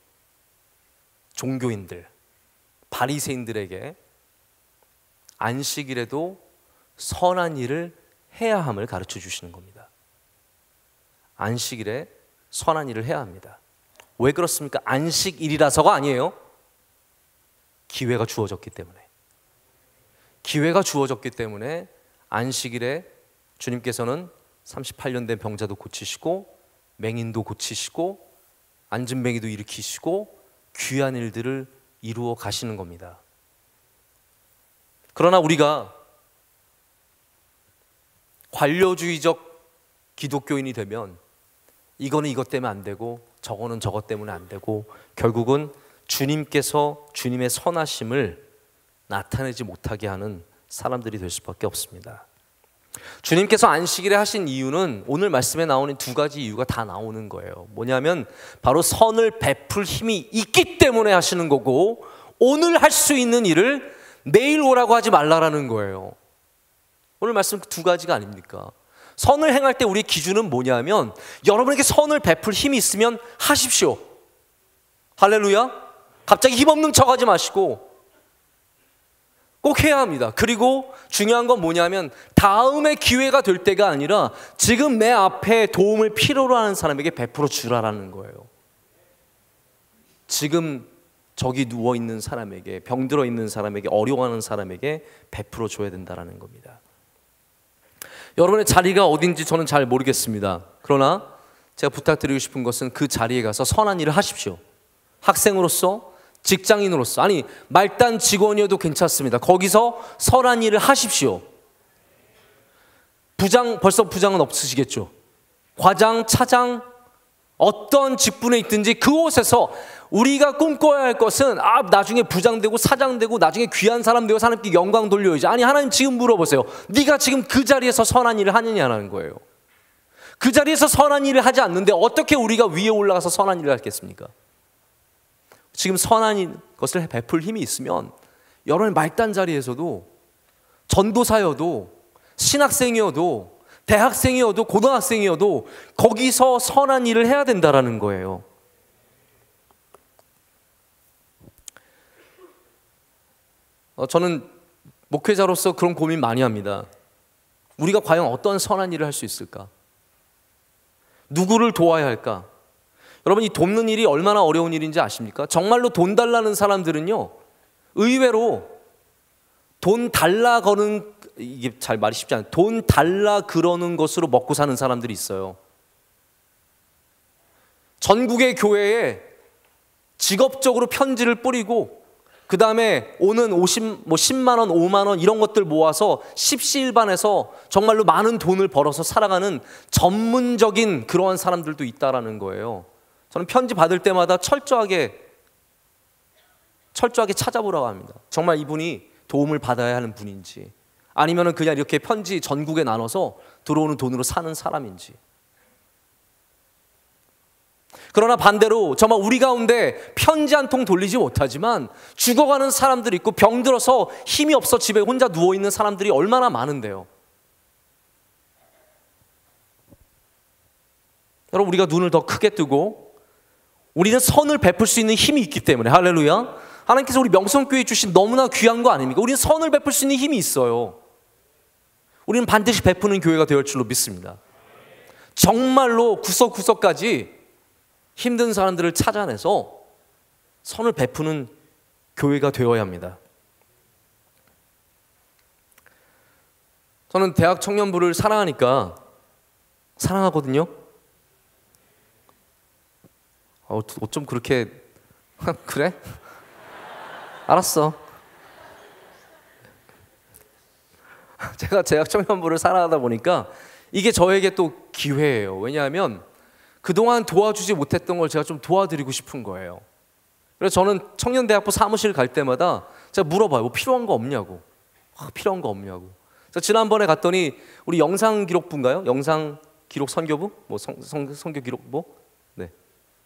종교인들, 바리새인들에게 안식일에도 선한 일을 해야 함을 가르쳐 주시는 겁니다. 안식일에 선한 일을 해야 합니다. 왜 그렇습니까? 안식일이라서가 아니에요. 기회가 주어졌기 때문에. 기회가 주어졌기 때문에 안식일에 주님께서는 38년 된 병자도 고치시고, 맹인도 고치시고, 앉은 맹이도 일으키시고, 귀한 일들을 이루어 가시는 겁니다. 그러나 우리가 관료주의적 기독교인이 되면 이거는 이것 때문에 안 되고 저거는 저것 때문에 안 되고, 결국은 주님께서 주님의 선하심을 나타내지 못하게 하는 사람들이 될 수밖에 없습니다. 주님께서 안식일에 하신 이유는 오늘 말씀에 나오는 두 가지 이유가 다 나오는 거예요. 뭐냐면 바로 선을 베풀 힘이 있기 때문에 하시는 거고, 오늘 할 수 있는 일을 내일 오라고 하지 말라라는 거예요. 오늘 말씀 두 가지가 아닙니까? 선을 행할 때 우리의 기준은 뭐냐면, 여러분에게 선을 베풀 힘이 있으면 하십시오. 할렐루야. 갑자기 힘없는 척하지 마시고 꼭 해야 합니다. 그리고 중요한 건 뭐냐면, 다음에 기회가 될 때가 아니라 지금 내 앞에 도움을 필요로 하는 사람에게 베풀어 주라라는 거예요. 지금 저기 누워 있는 사람에게, 병들어 있는 사람에게, 어려워하는 사람에게 베풀어 줘야 된다라는 겁니다. 여러분의 자리가 어딘지 저는 잘 모르겠습니다. 그러나 제가 부탁드리고 싶은 것은 그 자리에 가서 선한 일을 하십시오. 학생으로서, 직장인으로서, 아니 말단 직원이어도 괜찮습니다. 거기서 선한 일을 하십시오. 부장, 벌써 부장은 없으시겠죠. 과장, 차장, 어떤 직분에 있든지 그곳에서 우리가 꿈꿔야 할 것은 나중에 부장 되고 사장 되고 나중에 귀한 사람 되고 하나님께 영광 돌려야지. 아니 하나님 지금 물어보세요. 네가 지금 그 자리에서 선한 일을 하느냐라는 거예요. 그 자리에서 선한 일을 하지 않는데 어떻게 우리가 위에 올라가서 선한 일을 하겠습니까? 지금 선한 것을 베풀 힘이 있으면 여러분의 말단 자리에서도 전도사여도 신학생이어도 대학생이어도 고등학생이어도 거기서 선한 일을 해야 된다라는 거예요. 저는 목회자로서 그런 고민 많이 합니다. 우리가 과연 어떤 선한 일을 할 수 있을까? 누구를 도와야 할까? 여러분, 이 돕는 일이 얼마나 어려운 일인지 아십니까? 정말로 돈 달라는 사람들은요, 의외로 돈 달라 거는, 이게 잘 말이 쉽지 않아요. 돈 달라 그러는 것으로 먹고 사는 사람들이 있어요. 전국의 교회에 직업적으로 편지를 뿌리고 그 다음에 오는 10만 원, 5만 원 이런 것들 모아서 십시일반해서 정말로 많은 돈을 벌어서 살아가는 전문적인 그러한 사람들도 있다라는 거예요. 저는 편지 받을 때마다 철저하게 찾아보라고 합니다. 정말 이분이 도움을 받아야 하는 분인지, 아니면 그냥 이렇게 편지 전국에 나눠서 들어오는 돈으로 사는 사람인지. 그러나 반대로 정말 우리 가운데 편지 한 통 돌리지 못하지만 죽어가는 사람들이 있고 병들어서 힘이 없어 집에 혼자 누워있는 사람들이 얼마나 많은데요. 여러분, 우리가 눈을 더 크게 뜨고 우리는 선을 베풀 수 있는 힘이 있기 때문에, 할렐루야, 하나님께서 우리 명성교회에 주신 너무나 귀한 거 아닙니까? 우리는 선을 베풀 수 있는 힘이 있어요. 우리는 반드시 베푸는 교회가 될 줄로 믿습니다. 정말로 구석구석까지 힘든 사람들을 찾아내서 선을 베푸는 교회가 되어야 합니다. 저는 대학 청년부를 사랑하니까, 사랑하거든요. 어쩜 그렇게 그래? 알았어. 제가 대학 청년부를 사랑하다 보니까 이게 저에게 또 기회예요. 왜냐하면 그동안 도와주지 못했던 걸 제가 좀 도와드리고 싶은 거예요. 그래서 저는 청년대학부 사무실 갈 때마다 제가 물어봐요. 뭐 필요한 거 없냐고. 필요한 거 없냐고. 그래서 지난번에 갔더니 우리 영상기록부인가요? 영상기록선교부? 뭐 선교기록부? 네.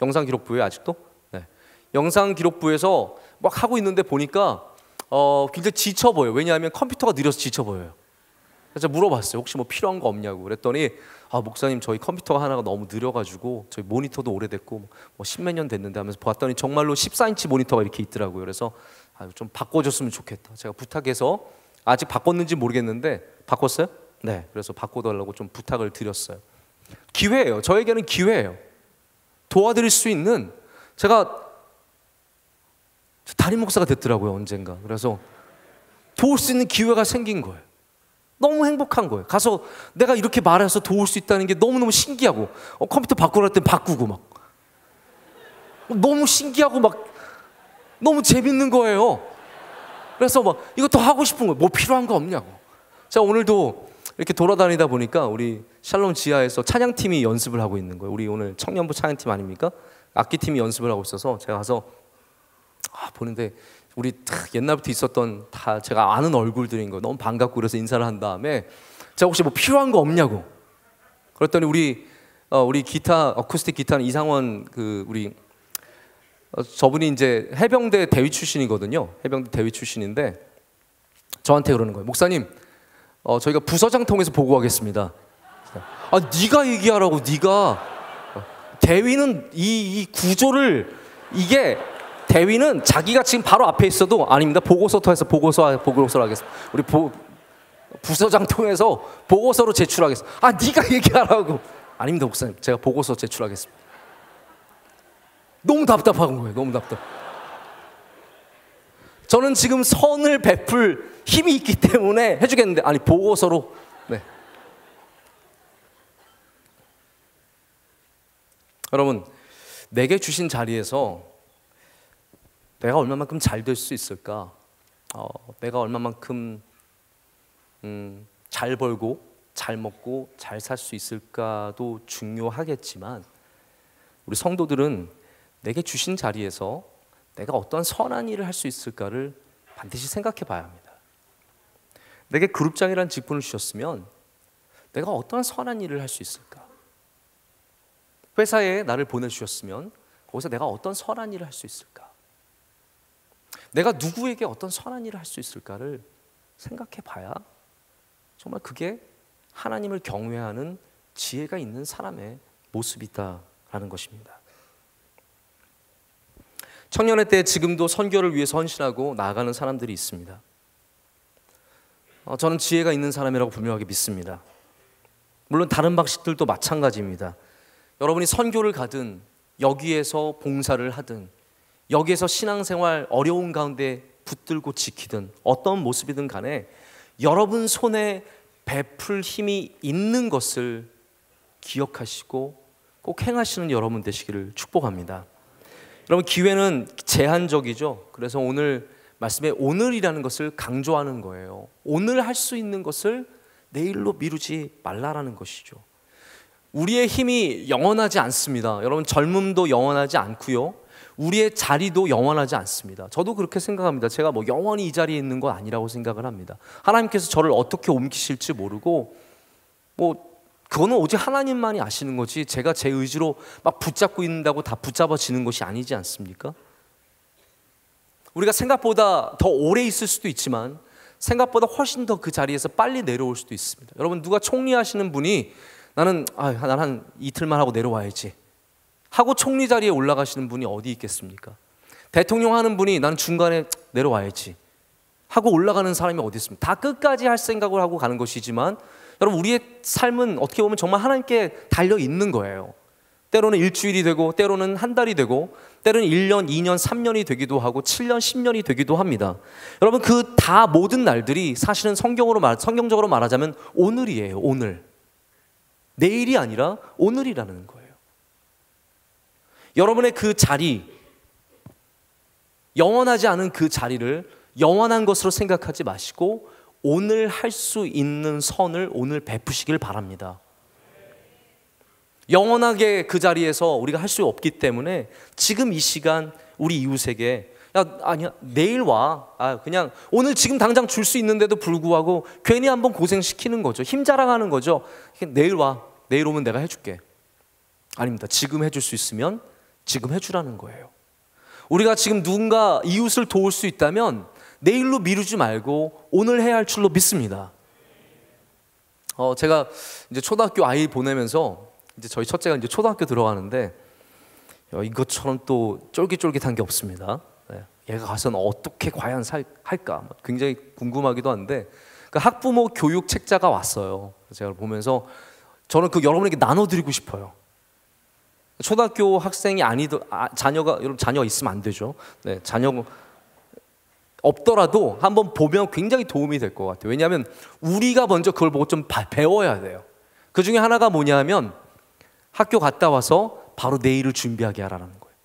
영상기록부예요, 아직도? 네. 영상기록부에서 막 하고 있는데 보니까 굉장히 지쳐 보여요. 왜냐하면 컴퓨터가 느려서 지쳐 보여요. 그래서 물어봤어요. 혹시 뭐 필요한 거 없냐고. 그랬더니 목사님, 저희 컴퓨터가 하나가 너무 느려가지고 저희 모니터도 오래됐고 뭐 십몇 년 됐는데 하면서 봤더니 정말로 14인치 모니터가 이렇게 있더라고요. 그래서 좀 바꿔줬으면 좋겠다. 제가 부탁해서, 아직 바꿨는지 모르겠는데, 바꿨어요? 네. 그래서 바꿔달라고 좀 부탁을 드렸어요. 기회예요. 저에게는 기회예요. 도와드릴 수 있는, 제가 담임 목사가 됐더라고요, 언젠가. 그래서 도울 수 있는 기회가 생긴 거예요. 너무 행복한 거예요. 가서 내가 이렇게 말해서 도울 수 있다는 게 너무너무 신기하고, 컴퓨터 바꾸라 했더니 바꾸고, 막 너무 신기하고 막 너무 재밌는 거예요. 그래서 막 이것도 하고 싶은 거예요. 뭐 필요한 거 없냐고. 제가 오늘도 이렇게 돌아다니다 보니까 우리 샬롬 지하에서 찬양팀이 연습을 하고 있는 거예요. 우리 오늘 청년부 찬양팀 아닙니까? 악기팀이 연습을 하고 있어서 제가 가서 보는데 우리 옛날부터 있었던 다 제가 아는 얼굴들인 거예요. 너무 반갑고 그래서 인사를 한 다음에 제가 혹시 뭐 필요한 거 없냐고. 그랬더니 우리 기타, 어쿠스틱 기타는 이상원 우리 저분이 이제 해병대 대위 출신이거든요. 해병대 대위 출신인데 저한테 그러는 거예요. 목사님, 저희가 부서장 통해서 보고하겠습니다. 네가 얘기하라고. 네가 대위는 이 구조를, 이게 대위는 자기가 지금 바로 앞에 있어도 아닙니다. 보고서부터 해서 보고서를 하겠습니다. 우리 부서장 통해서 보고서로 제출하겠습니다. 네가 얘기하라고. 아닙니다, 목사님. 제가 보고서 제출하겠습니다. 너무 답답한 거예요. 너무 답답. 저는 지금 선을 베풀 힘이 있기 때문에 해주겠는데, 아니 보고서로. 네. 여러분, 내게 주신 자리에서 내가 얼마만큼 잘 될 수 있을까? 내가 얼마만큼 잘 벌고 잘 먹고 잘 살 수 있을까도 중요하겠지만, 우리 성도들은 내게 주신 자리에서 내가 어떠한 선한 일을 할 수 있을까를 반드시 생각해 봐야 합니다. 내게 그룹장이라는 직분을 주셨으면 내가 어떠한 선한 일을 할 수 있을까? 회사에 나를 보내주셨으면 거기서 내가 어떤 선한 일을 할 수 있을까? 내가 누구에게 어떤 선한 일을 할 수 있을까를 생각해 봐야 정말 그게 하나님을 경외하는 지혜가 있는 사람의 모습이다라는 것입니다. 청년의 때 지금도 선교를 위해서 헌신하고 나아가는 사람들이 있습니다. 저는 지혜가 있는 사람이라고 분명하게 믿습니다. 물론 다른 방식들도 마찬가지입니다. 여러분이 선교를 가든 여기에서 봉사를 하든 여기에서 신앙생활 어려운 가운데 붙들고 지키든 어떤 모습이든 간에 여러분 손에 베풀 힘이 있는 것을 기억하시고 꼭 행하시는 여러분 되시기를 축복합니다. 여러분, 기회는 제한적이죠. 그래서 오늘 말씀에 오늘이라는 것을 강조하는 거예요. 오늘 할 수 있는 것을 내일로 미루지 말라라는 것이죠. 우리의 힘이 영원하지 않습니다. 여러분, 젊음도 영원하지 않고요, 우리의 자리도 영원하지 않습니다. 저도 그렇게 생각합니다. 제가 뭐 영원히 이 자리에 있는 건 아니라고 생각을 합니다. 하나님께서 저를 어떻게 옮기실지 모르고, 그거는 오직 하나님만이 아시는 거지 제가 제 의지로 막 붙잡고 있는다고 다 붙잡아지는 것이 아니지 않습니까? 우리가 생각보다 더 오래 있을 수도 있지만 생각보다 훨씬 더 그 자리에서 빨리 내려올 수도 있습니다. 여러분, 누가 총리하시는 분이 나는 한 이틀만 하고 내려와야지 하고 총리 자리에 올라가시는 분이 어디 있겠습니까? 대통령 하는 분이 나는 중간에 내려와야지 하고 올라가는 사람이 어디 있습니까? 다 끝까지 할 생각을 하고 가는 것이지만, 여러분, 우리의 삶은 어떻게 보면 정말 하나님께 달려 있는 거예요. 때로는 일주일이 되고 때로는 한 달이 되고 때로는 1년, 2년, 3년이 되기도 하고 7년, 10년이 되기도 합니다. 여러분, 그 다 모든 날들이 사실은 성경적으로 말하자면 오늘이에요. 오늘. 내일이 아니라 오늘이라는 거예요. 여러분의 그 자리, 영원하지 않은 그 자리를 영원한 것으로 생각하지 마시고 오늘 할 수 있는 선을 오늘 베푸시길 바랍니다. 영원하게 그 자리에서 우리가 할 수 없기 때문에 지금 이 시간 우리 이웃에게 아니야 내일 와, 그냥 오늘 지금 당장 줄 수 있는데도 불구하고 괜히 한번 고생시키는 거죠. 힘 자랑하는 거죠. 내일 와, 내일 오면 내가 해줄게. 아닙니다. 지금 해줄 수 있으면 지금 해주라는 거예요. 우리가 지금 누군가 이웃을 도울 수 있다면 내일로 미루지 말고 오늘 해야 할 줄로 믿습니다. 제가 이제 초등학교 아이 보내면서 이제 저희 첫째가 이제 초등학교 들어가는데 이것처럼 또 쫄깃쫄깃한 게 없습니다. 얘가 가서는 어떻게 과연 할까 굉장히 궁금하기도 한데, 그 학부모 교육 책자가 왔어요. 제가 보면서 저는 그 여러분에게 나눠드리고 싶어요. 초등학교 학생이 여러분 자녀가 있으면 안 되죠. 네, 자녀가 없더라도 한번 보면 굉장히 도움이 될 것 같아요. 왜냐하면 우리가 먼저 그걸 보고 좀 배워야 돼요. 그 중에 하나가 뭐냐면 학교 갔다 와서 바로 내일을 준비하게 하라는 거예요.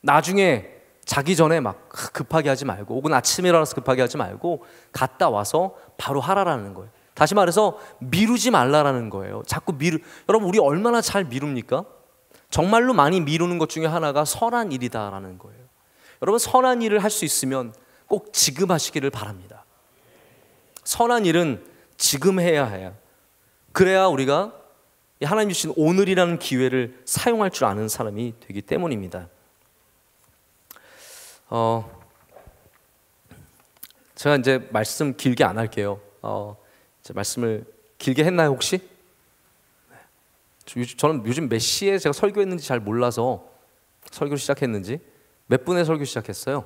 나중에 자기 전에 막 급하게 하지 말고, 혹은 아침에 일어나서 급하게 하지 말고 갔다 와서 바로 하라라는 거예요. 다시 말해서 미루지 말라라는 거예요. 자꾸 여러분, 우리 얼마나 잘 미룹니까? 정말로 많이 미루는 것 중에 하나가 선한 일이다라는 거예요. 여러분, 선한 일을 할 수 있으면 꼭 지금 하시기를 바랍니다. 선한 일은 지금 해야 해요. 그래야 우리가 하나님 주신 오늘이라는 기회를 사용할 줄 아는 사람이 되기 때문입니다. 제가 이제 말씀 길게 안 할게요. 제 말씀을 길게 했나요 혹시? 저는 요즘 몇 시에 제가 설교했는지 잘 몰라서 설교를 시작했는지, 몇 분에 설교 시작했어요?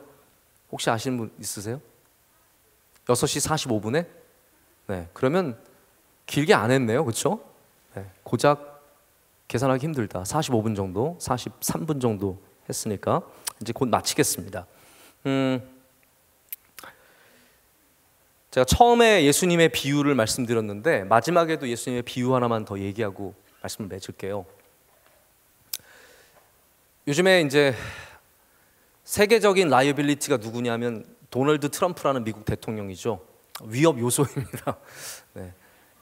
혹시 아시는 분 있으세요? 6시 45분에? 네, 그러면 길게 안 했네요. 그렇죠? 네, 고작 계산하기 힘들다. 45분 정도, 43분 정도 했으니까 이제 곧 마치겠습니다. 제가 처음에 예수님의 비유를 말씀드렸는데 마지막에도 예수님의 비유 하나만 더 얘기하고 말씀을 맺을게요. 요즘에 이제 세계적인 라이어빌리티가 누구냐면 도널드 트럼프라는 미국 대통령이죠. 위협 요소입니다. 네.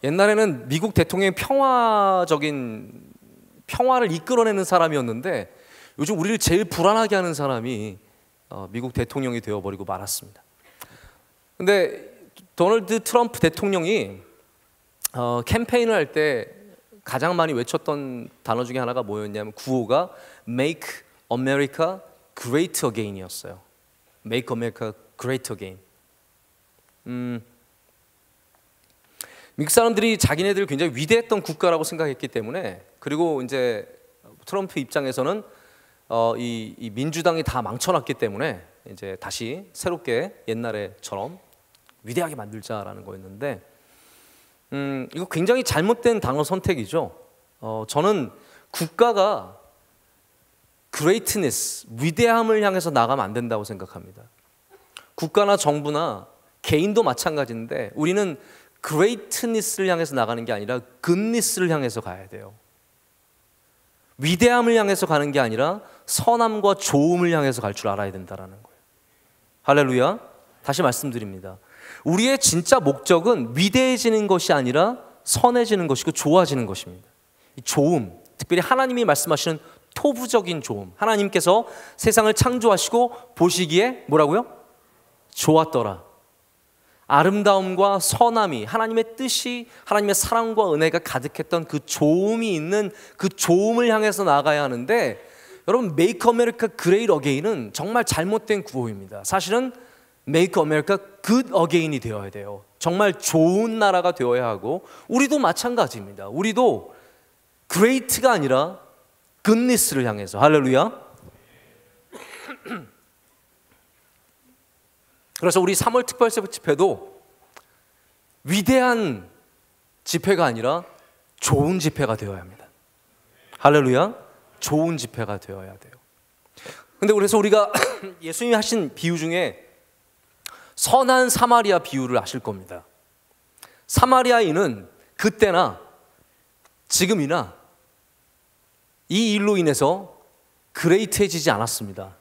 옛날에는 미국 대통령이 평화를 이끌어내는 사람이었는데 요즘 우리를 제일 불안하게 하는 사람이 미국 대통령이 되어버리고 말았습니다. 근데 도널드 트럼프 대통령이 캠페인을 할 때 가장 많이 외쳤던 단어 중에 하나가 뭐였냐면 구호가 Make America Great Again이었어요. Make America Great Again. 미국 사람들이 자기네들 굉장히 위대했던 국가라고 생각했기 때문에, 그리고 이제 트럼프 입장에서는 이 민주당이 다 망쳐놨기 때문에 이제 다시 새롭게 옛날에처럼 위대하게 만들자라는 거였는데, 이거 굉장히 잘못된 단어 선택이죠. 저는 국가가 greatness, 위대함을 향해서 나가면 안 된다고 생각합니다. 국가나 정부나 개인도 마찬가지인데 우리는 greatness를 향해서 나가는 게 아니라 goodness를 향해서 가야 돼요. 위대함을 향해서 가는 게 아니라 선함과 좋음을 향해서 갈 줄 알아야 된다는 거예요. 할렐루야. 다시 말씀드립니다. 우리의 진짜 목적은 위대해지는 것이 아니라 선해지는 것이고 좋아지는 것입니다. 이 좋음, 특별히 하나님이 말씀하시는 토부적인 좋음, 하나님께서 세상을 창조하시고 보시기에 뭐라고요? 좋았더라. 아름다움과 선함이, 하나님의 뜻이, 하나님의 사랑과 은혜가 가득했던 그 좋음이 있는 그 좋음을 향해서 나가야 하는데, 여러분 Make America Great Again은 정말 잘못된 구호입니다. 사실은 Make America Good Again이 되어야 돼요. 정말 좋은 나라가 되어야 하고, 우리도 마찬가지입니다. 우리도 Great가 아니라 Goodness를 향해서. 할렐루야. 그래서 우리 3월 특별세부 집회도 위대한 집회가 아니라 좋은 집회가 되어야 합니다. 할렐루야. 좋은 집회가 되어야 돼요. 근데 그래서 우리가 예수님이 하신 비유 중에 선한 사마리아 비유를 아실 겁니다. 사마리아인은 그때나 지금이나 이 일로 인해서 그레이트해지지 않았습니다.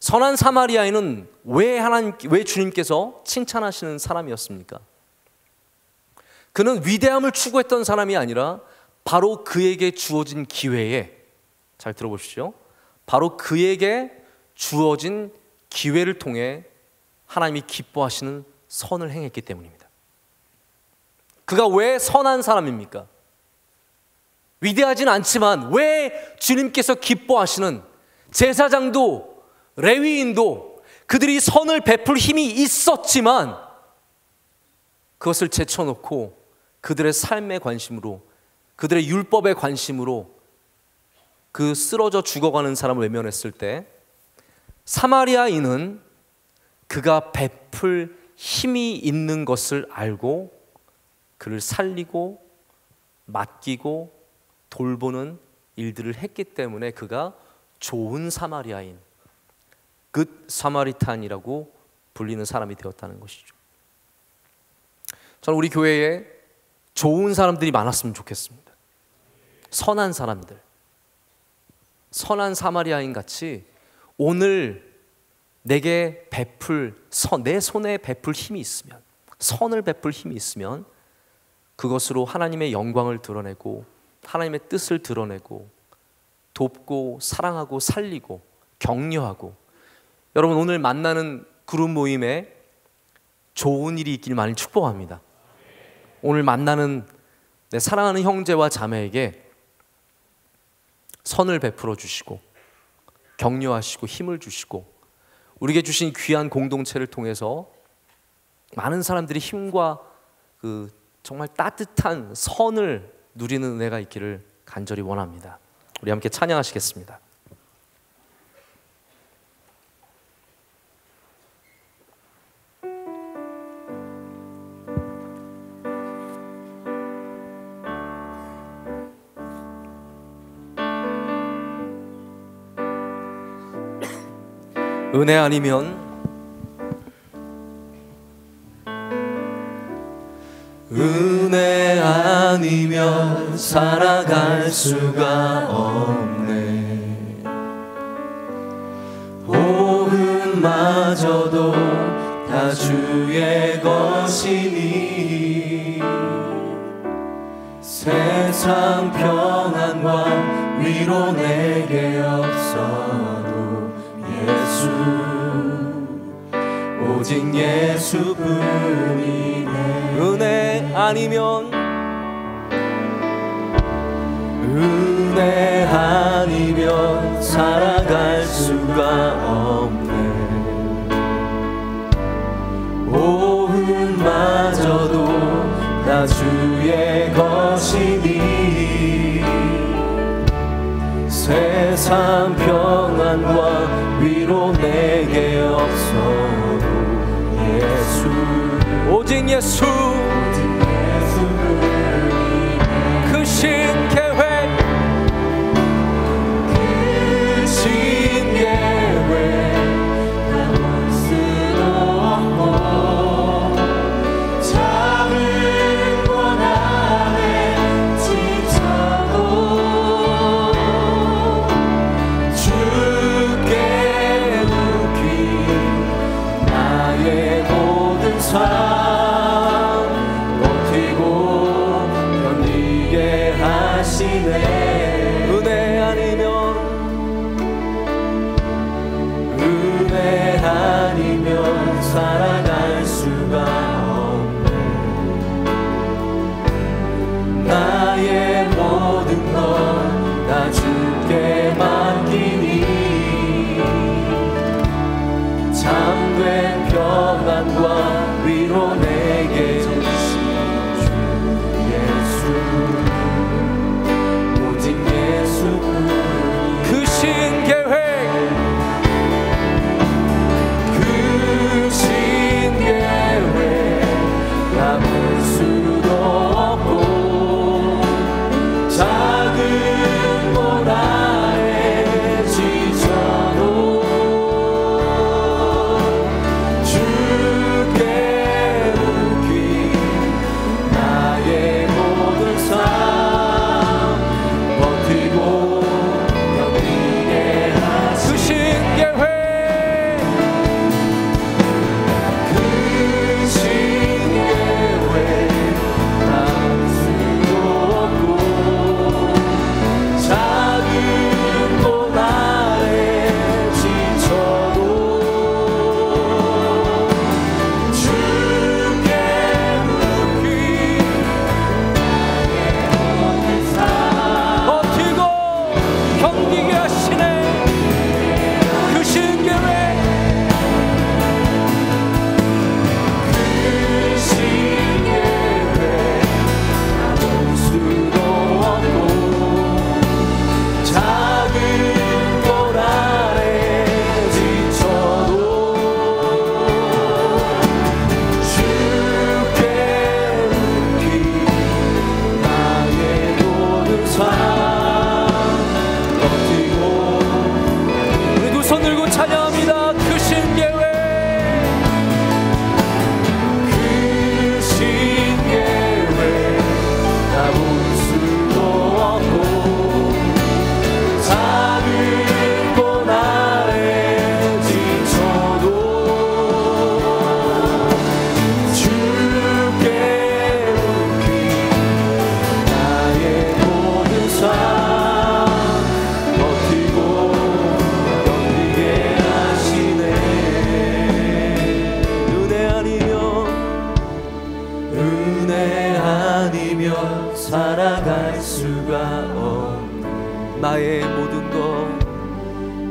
선한 사마리아인은 왜 주님께서 칭찬하시는 사람이었습니까? 그는 위대함을 추구했던 사람이 아니라 바로 그에게 주어진 기회에, 잘 들어보십시오, 바로 그에게 주어진 기회를 통해 하나님이 기뻐하시는 선을 행했기 때문입니다. 그가 왜 선한 사람입니까? 위대하진 않지만 왜 주님께서 기뻐하시는, 제사장도 레위인도 그들이 선을 베풀 힘이 있었지만 그것을 제쳐놓고 그들의 삶의 관심으로, 그들의 율법의 관심으로 그 쓰러져 죽어가는 사람을 외면했을 때, 사마리아인은 그가 베풀 힘이 있는 것을 알고 그를 살리고 맡기고 돌보는 일들을 했기 때문에 그가 좋은 사마리아인, 굿 사마리탄이라고 불리는 사람이 되었다는 것이죠. 저는 우리 교회에 좋은 사람들이 많았으면 좋겠습니다. 선한 사람들, 선한 사마리아인 같이 오늘 내게 내 손에 베풀 힘이 있으면, 선을 베풀 힘이 있으면 그것으로 하나님의 영광을 드러내고 하나님의 뜻을 드러내고 돕고 사랑하고 살리고 격려하고, 여러분 오늘 만나는 그룹 모임에 좋은 일이 있길 많이 축복합니다. 오늘 만나는 내 사랑하는 형제와 자매에게 선을 베풀어 주시고 격려하시고 힘을 주시고 우리에게 주신 귀한 공동체를 통해서 많은 사람들이 힘과 그 정말 따뜻한 선을 누리는 은혜가 있기를 간절히 원합니다. 우리 함께 찬양하시겠습니다. 은혜 아니면 은혜 아니면 살아갈 수가 없네. 오은마저도 다 주의 것이니 세상 평안과 위로 내게 없어도 예수, 오직 예수뿐이네. 은혜 아니면, 은혜 아니면 살아갈 수가 없네. 오은마저도 다 주의 것이니 세상 평안과 위로 내게 없어도 예수, 오직 예수, 크신 계획, 크신 계획 나올 수도 없고 작은 고난에 지쳐도 주께 눕힌 나의 모든 삶 버티고 견디게 하시네. 은혜 아니면, 은혜 아니면 살아갈 수가 없네. 나의 모든 것 다 주께 맡기니 참된 평안과 위로 내게 주신 주 예수, 오직 예수뿐. 크신 계획, 크신 계획 남을 수도 없고 작은 고난에 지쳐도 주께 눕힌 나의 모든 삶 버티고 견디게 하신 크신 계획, 크신 계획 남을 수도 없고 작은 고난에 지쳐도 주께 눕힌 나의 모든 삶 버티고 견디게 하시네. 크신 계획, 크신 계획 나올 수도 없고 작은 고난에 지쳐도 주께 눕힌 나의 모든 삶 버티고. 우리 두 손 들고 찬양합니다. 크신 계획, 크신 계획 나올 수도 없고 작은 고난에 지쳐도 주께 눕힌 나의 모든 삶 버티고 견디게 하시네. 은혜 아니면, 은혜 아니면 살아갈 수가 없네. 나의 모든 것,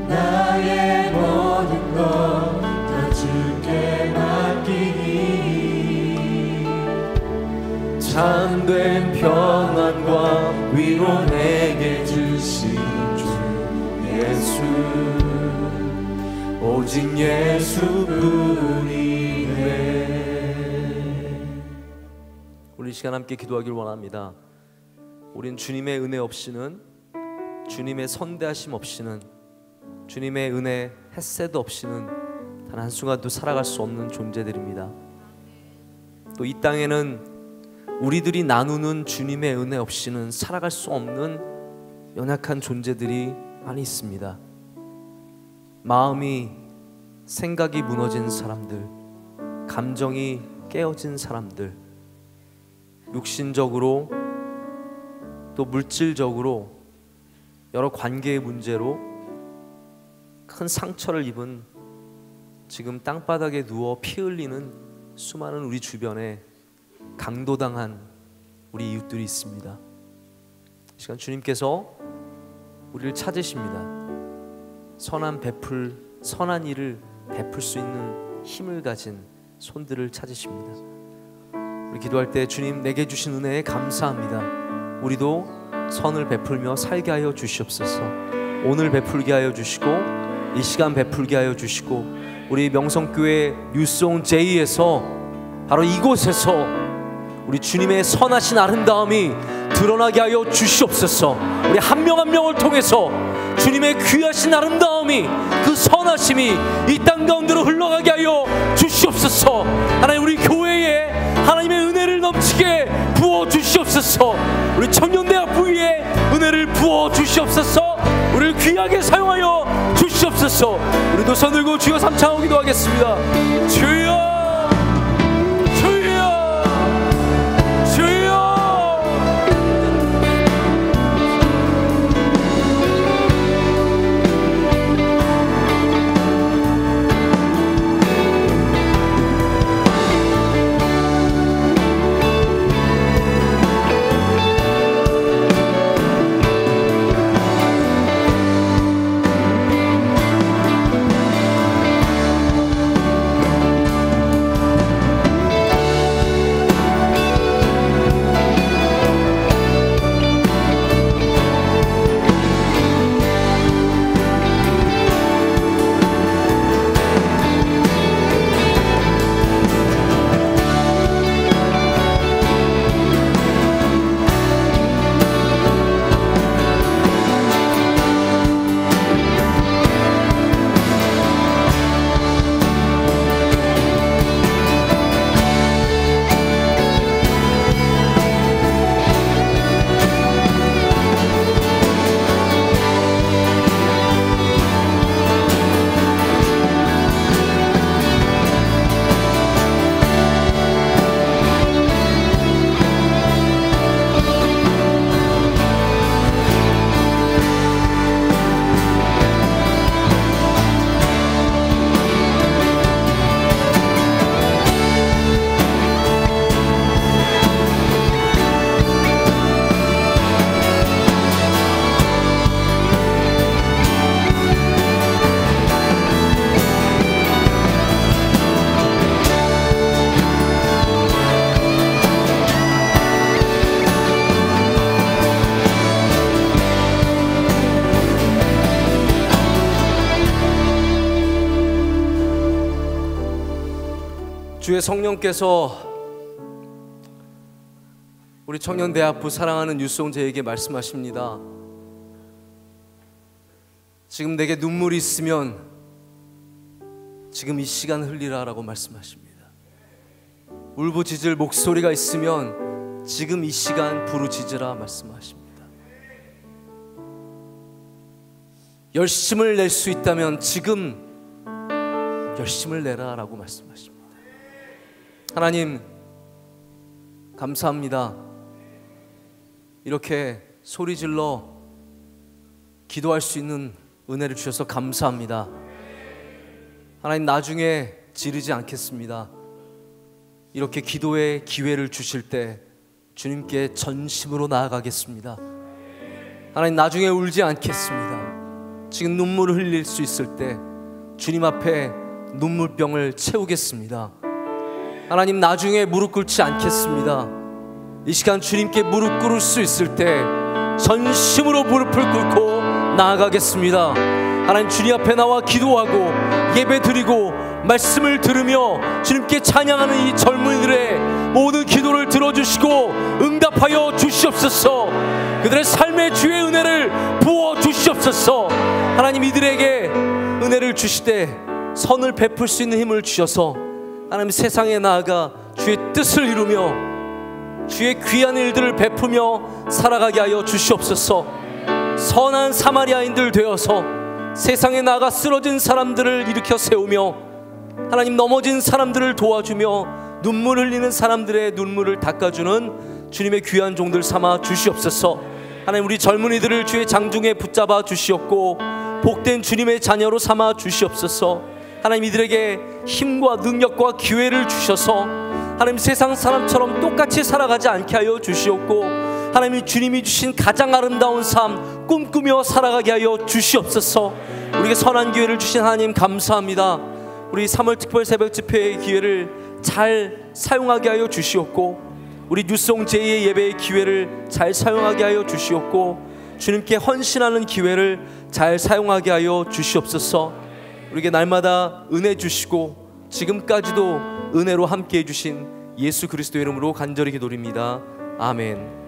나의 모든 것 다 주께 맡기니 참된 평안과 위로 내게 주신 주 예수, 오직 예수뿐이네. 우리 이 시간 함께 기도하길 원합니다. 우린 주님의 은혜 없이는, 주님의 선대하심 없이는, 주님의 은혜 햇새도 없이는 단 한순간도 살아갈 수 없는 존재들입니다. 또 이 땅에는 우리들이 나누는 주님의 은혜 없이는 살아갈 수 없는 연약한 존재들이 많이 있습니다. 마음이, 생각이 무너진 사람들, 감정이 깨어진 사람들, 육신적으로 또 물질적으로 여러 관계의 문제로 큰 상처를 입은, 지금 땅바닥에 누워 피 흘리는 수많은 우리 주변에 강도당한 우리 이웃들이 있습니다. 이 시간 주님께서 우리를 찾으십니다. 선한 일을 베풀 수 있는 힘을 가진 손들을 찾으십니다. 우리 기도할 때 주님 내게 주신 은혜에 감사합니다. 우리도 선을 베풀며 살게 하여 주시옵소서. 오늘 베풀게 하여 주시고 이 시간 베풀게 하여 주시고 우리 명성교회 뉴송 J에서 바로 이곳에서 우리 주님의 선하신 아름다움이 드러나게 하여 주시옵소서. 우리 한 명 한 명을 통해서 주님의 귀하신 아름다움이, 그 선하심이 이 땅 가운데로 흘러가게 하여 주시옵소서. 하나님, 우리 교회에 하나님의 은혜를 넘치게 부어 주시옵소서. 우리 청년대학부 위에 은혜를 부어 주시옵소서. 우리를 귀하게 사용하여 주시옵소서. 우리도 손 들고 주여 삼창하고 기도하겠습니다. 주여, 주의 성령께서 우리 청년대학부 사랑하는 뉴송제에게 말씀하십니다. 지금 내게 눈물이 있으면 지금 이 시간 흘리라라고 말씀하십니다. 울부짖을 목소리가 있으면 지금 이 시간 부르짖으라 말씀하십니다. 열심을 낼 수 있다면 지금 열심을 내라라고 말씀하십니다. 하나님, 감사합니다. 이렇게 소리질러 기도할 수 있는 은혜를 주셔서 감사합니다. 하나님, 나중에 지르지 않겠습니다. 이렇게 기도의 기회를 주실 때 주님께 전심으로 나아가겠습니다. 하나님, 나중에 울지 않겠습니다. 지금 눈물을 흘릴 수 있을 때 주님 앞에 눈물병을 채우겠습니다. 하나님, 나중에 무릎 꿇지 않겠습니다. 이 시간 주님께 무릎 꿇을 수 있을 때 전심으로 무릎을 꿇고 나아가겠습니다. 하나님, 주님 앞에 나와 기도하고 예배 드리고 말씀을 들으며 주님께 찬양하는 이 젊은이들의 모든 기도를 들어주시고 응답하여 주시옵소서. 그들의 삶의 주의 은혜를 부어 주시옵소서. 하나님, 이들에게 은혜를 주시되 선을 베풀 수 있는 힘을 주셔서 하나님, 세상에 나아가 주의 뜻을 이루며 주의 귀한 일들을 베푸며 살아가게 하여 주시옵소서. 선한 사마리아인들 되어서 세상에 나가 쓰러진 사람들을 일으켜 세우며 하나님 넘어진 사람들을 도와주며 눈물 흘리는 사람들의 눈물을 닦아주는 주님의 귀한 종들 삼아 주시옵소서. 하나님 우리 젊은이들을 주의 장중에 붙잡아 주시옵고 복된 주님의 자녀로 삼아 주시옵소서. 하나님 이들에게 힘과 능력과 기회를 주셔서 하나님 세상 사람처럼 똑같이 살아가지 않게 하여 주시옵고 하나님 주님이 주신 가장 아름다운 삶 꿈꾸며 살아가게 하여 주시옵소서. 우리에게 선한 기회를 주신 하나님 감사합니다. 우리 3월 특별 새벽 집회의 기회를 잘 사용하게 하여 주시옵고 우리 뉴송 제2의 예배의 기회를 잘 사용하게 하여 주시옵고 주님께 헌신하는 기회를 잘 사용하게 하여 주시옵소서. 우리에게 날마다 은혜 주시고 지금까지도 은혜로 함께해 주신 예수 그리스도의 이름으로 간절히 기도드립니다. 아멘.